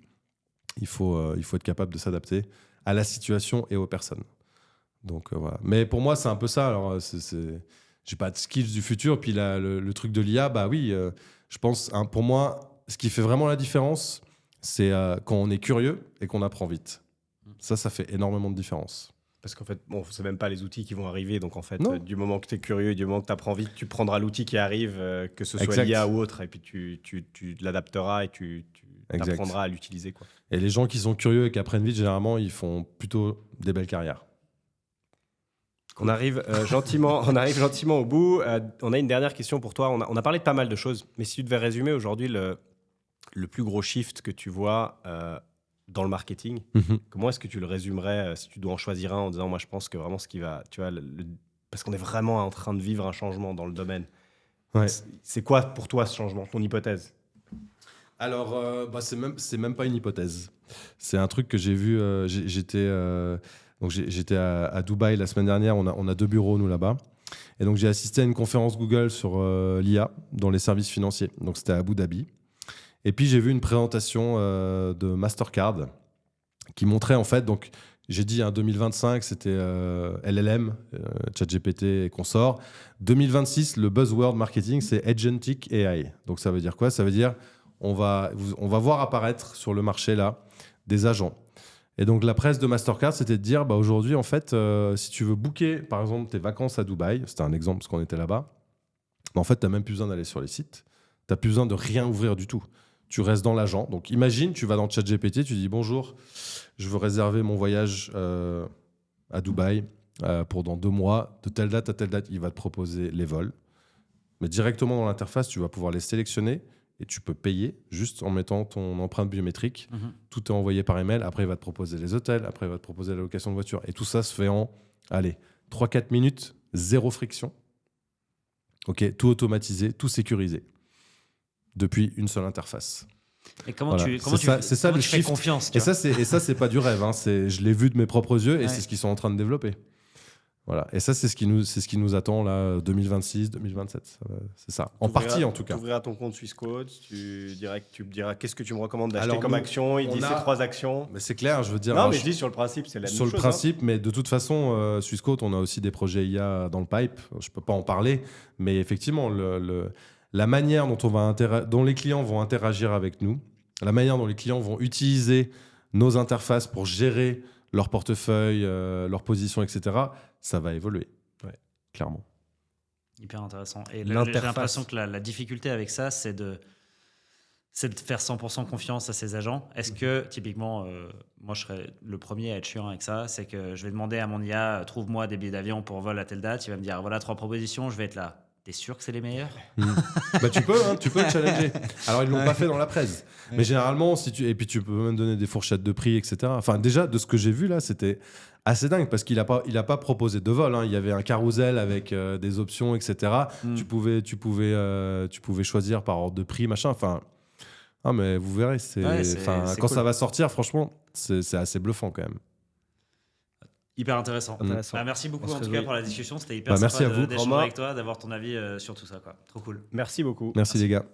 il faut être capable de s'adapter à la situation et aux personnes. Donc, voilà. Mais pour moi, c'est un peu ça. Alors, j'ai pas de skills du futur. Puis le truc de l'IA, bah oui, je pense, pour moi, ce qui fait vraiment la différence, c'est quand on est curieux et qu'on apprend vite. Ça fait énormément de différence. Parce qu'en fait, c'est même pas les outils qui vont arriver. Donc en fait, du moment que tu es curieux, du moment que tu apprends vite, tu prendras l'outil qui arrive, que ce soit l'IA ou autre, et puis tu l'adapteras et tu apprendras à l'utiliser, quoi. Et les gens qui sont curieux et qui apprennent vite, généralement, ils font plutôt des belles carrières. On arrive gentiment au bout. On a une dernière question pour toi. On a parlé de pas mal de choses, mais si tu devais résumer aujourd'hui le plus gros shift que tu vois dans le marketing, comment est-ce que tu le résumerais si tu dois en choisir un en disant, moi je pense que vraiment ce qui va, tu vois, parce qu'on est vraiment en train de vivre un changement dans le domaine. Ouais. C'est quoi pour toi ce changement, ton hypothèse? Alors, c'est même pas une hypothèse. C'est un truc que j'ai vu. J'étais à Dubaï la semaine dernière. On a 2 bureaux, nous, là-bas. Et donc, j'ai assisté à une conférence Google sur l'IA dans les services financiers. Donc, c'était à Abu Dhabi. Et puis, j'ai vu une présentation de Mastercard qui montrait, en fait, donc, j'ai dit 2025, c'était LLM, ChatGPT et consorts. 2026, le buzzword marketing, c'est Agentic AI. Donc, ça veut dire quoi? Ça veut dire on va voir apparaître sur le marché là des agents. Et donc la presse de Mastercard, c'était de dire aujourd'hui, en fait, si tu veux booker par exemple tes vacances à Dubaï, c'était un exemple parce qu'on était là-bas, en fait, tu n'as même plus besoin d'aller sur les sites, tu n'as plus besoin de rien ouvrir du tout. Tu restes dans l'agent. Donc imagine, tu vas dans ChatGPT, tu dis bonjour, je veux réserver mon voyage à Dubaï pour dans 2 mois, de telle date à telle date, il va te proposer les vols. Mais directement dans l'interface, tu vas pouvoir les sélectionner. Et tu peux payer juste en mettant ton empreinte biométrique. Tout est envoyé par email. Après, il va te proposer les hôtels. Après, il va te proposer la location de voiture. Et tout ça se fait en 3-4 minutes, 0 friction. OK, tout automatisé, tout sécurisé. Depuis une seule interface. Et comment tu fais confiance, et ça, c'est pas du rêve. Hein. Je l'ai vu de mes propres yeux et c'est ce qu'ils sont en train de développer. Voilà. Et ça, c'est ce qui nous attend là, 2026, 2027. C'est ça. En partie, en tout cas. Tu ouvriras ton compte Swissquote, tu me diras qu'est-ce que tu me recommandes d'acheter comme action. Il dit ces 3 actions. Mais c'est clair, je veux dire. Non, mais je dis sur le principe, c'est la même chose. Sur le principe, mais de toute façon, Swissquote, on a aussi des projets IA dans le pipe. Je peux pas en parler, mais effectivement, la manière dont les clients vont interagir avec nous, la manière dont les clients vont utiliser nos interfaces pour gérer leur portefeuille, leur position, etc., ça va évoluer, clairement. Hyper intéressant. Et j'ai l'impression que la difficulté avec ça, c'est de faire 100% confiance à ces agents. Est-ce que, typiquement, moi, je serais le premier à être chiant avec ça, c'est que je vais demander à mon IA, trouve-moi des billets d'avion pour vol à telle date. Il va me dire, voilà 3 propositions, je vais être là. T'es sûr que c'est les meilleurs? Tu peux le challenger. Alors, ils ne l'ont pas fait dans la presse. Mais généralement, et puis tu peux même donner des fourchettes de prix, etc. Enfin, déjà, de ce que j'ai vu là, c'était assez dingue parce qu'il n'a pas proposé de vol. Hein. Il y avait un carrousel avec des options, etc. Tu pouvais choisir par ordre de prix, machin. Enfin, mais vous verrez. Quand cool. Ça va sortir, franchement, c'est assez bluffant quand même. Hyper intéressant. Merci beaucoup en tout cas pour la discussion. C'était hyper sympa d'échanger avec toi, d'avoir ton avis sur tout ça. Trop cool. Merci beaucoup. Merci les gars.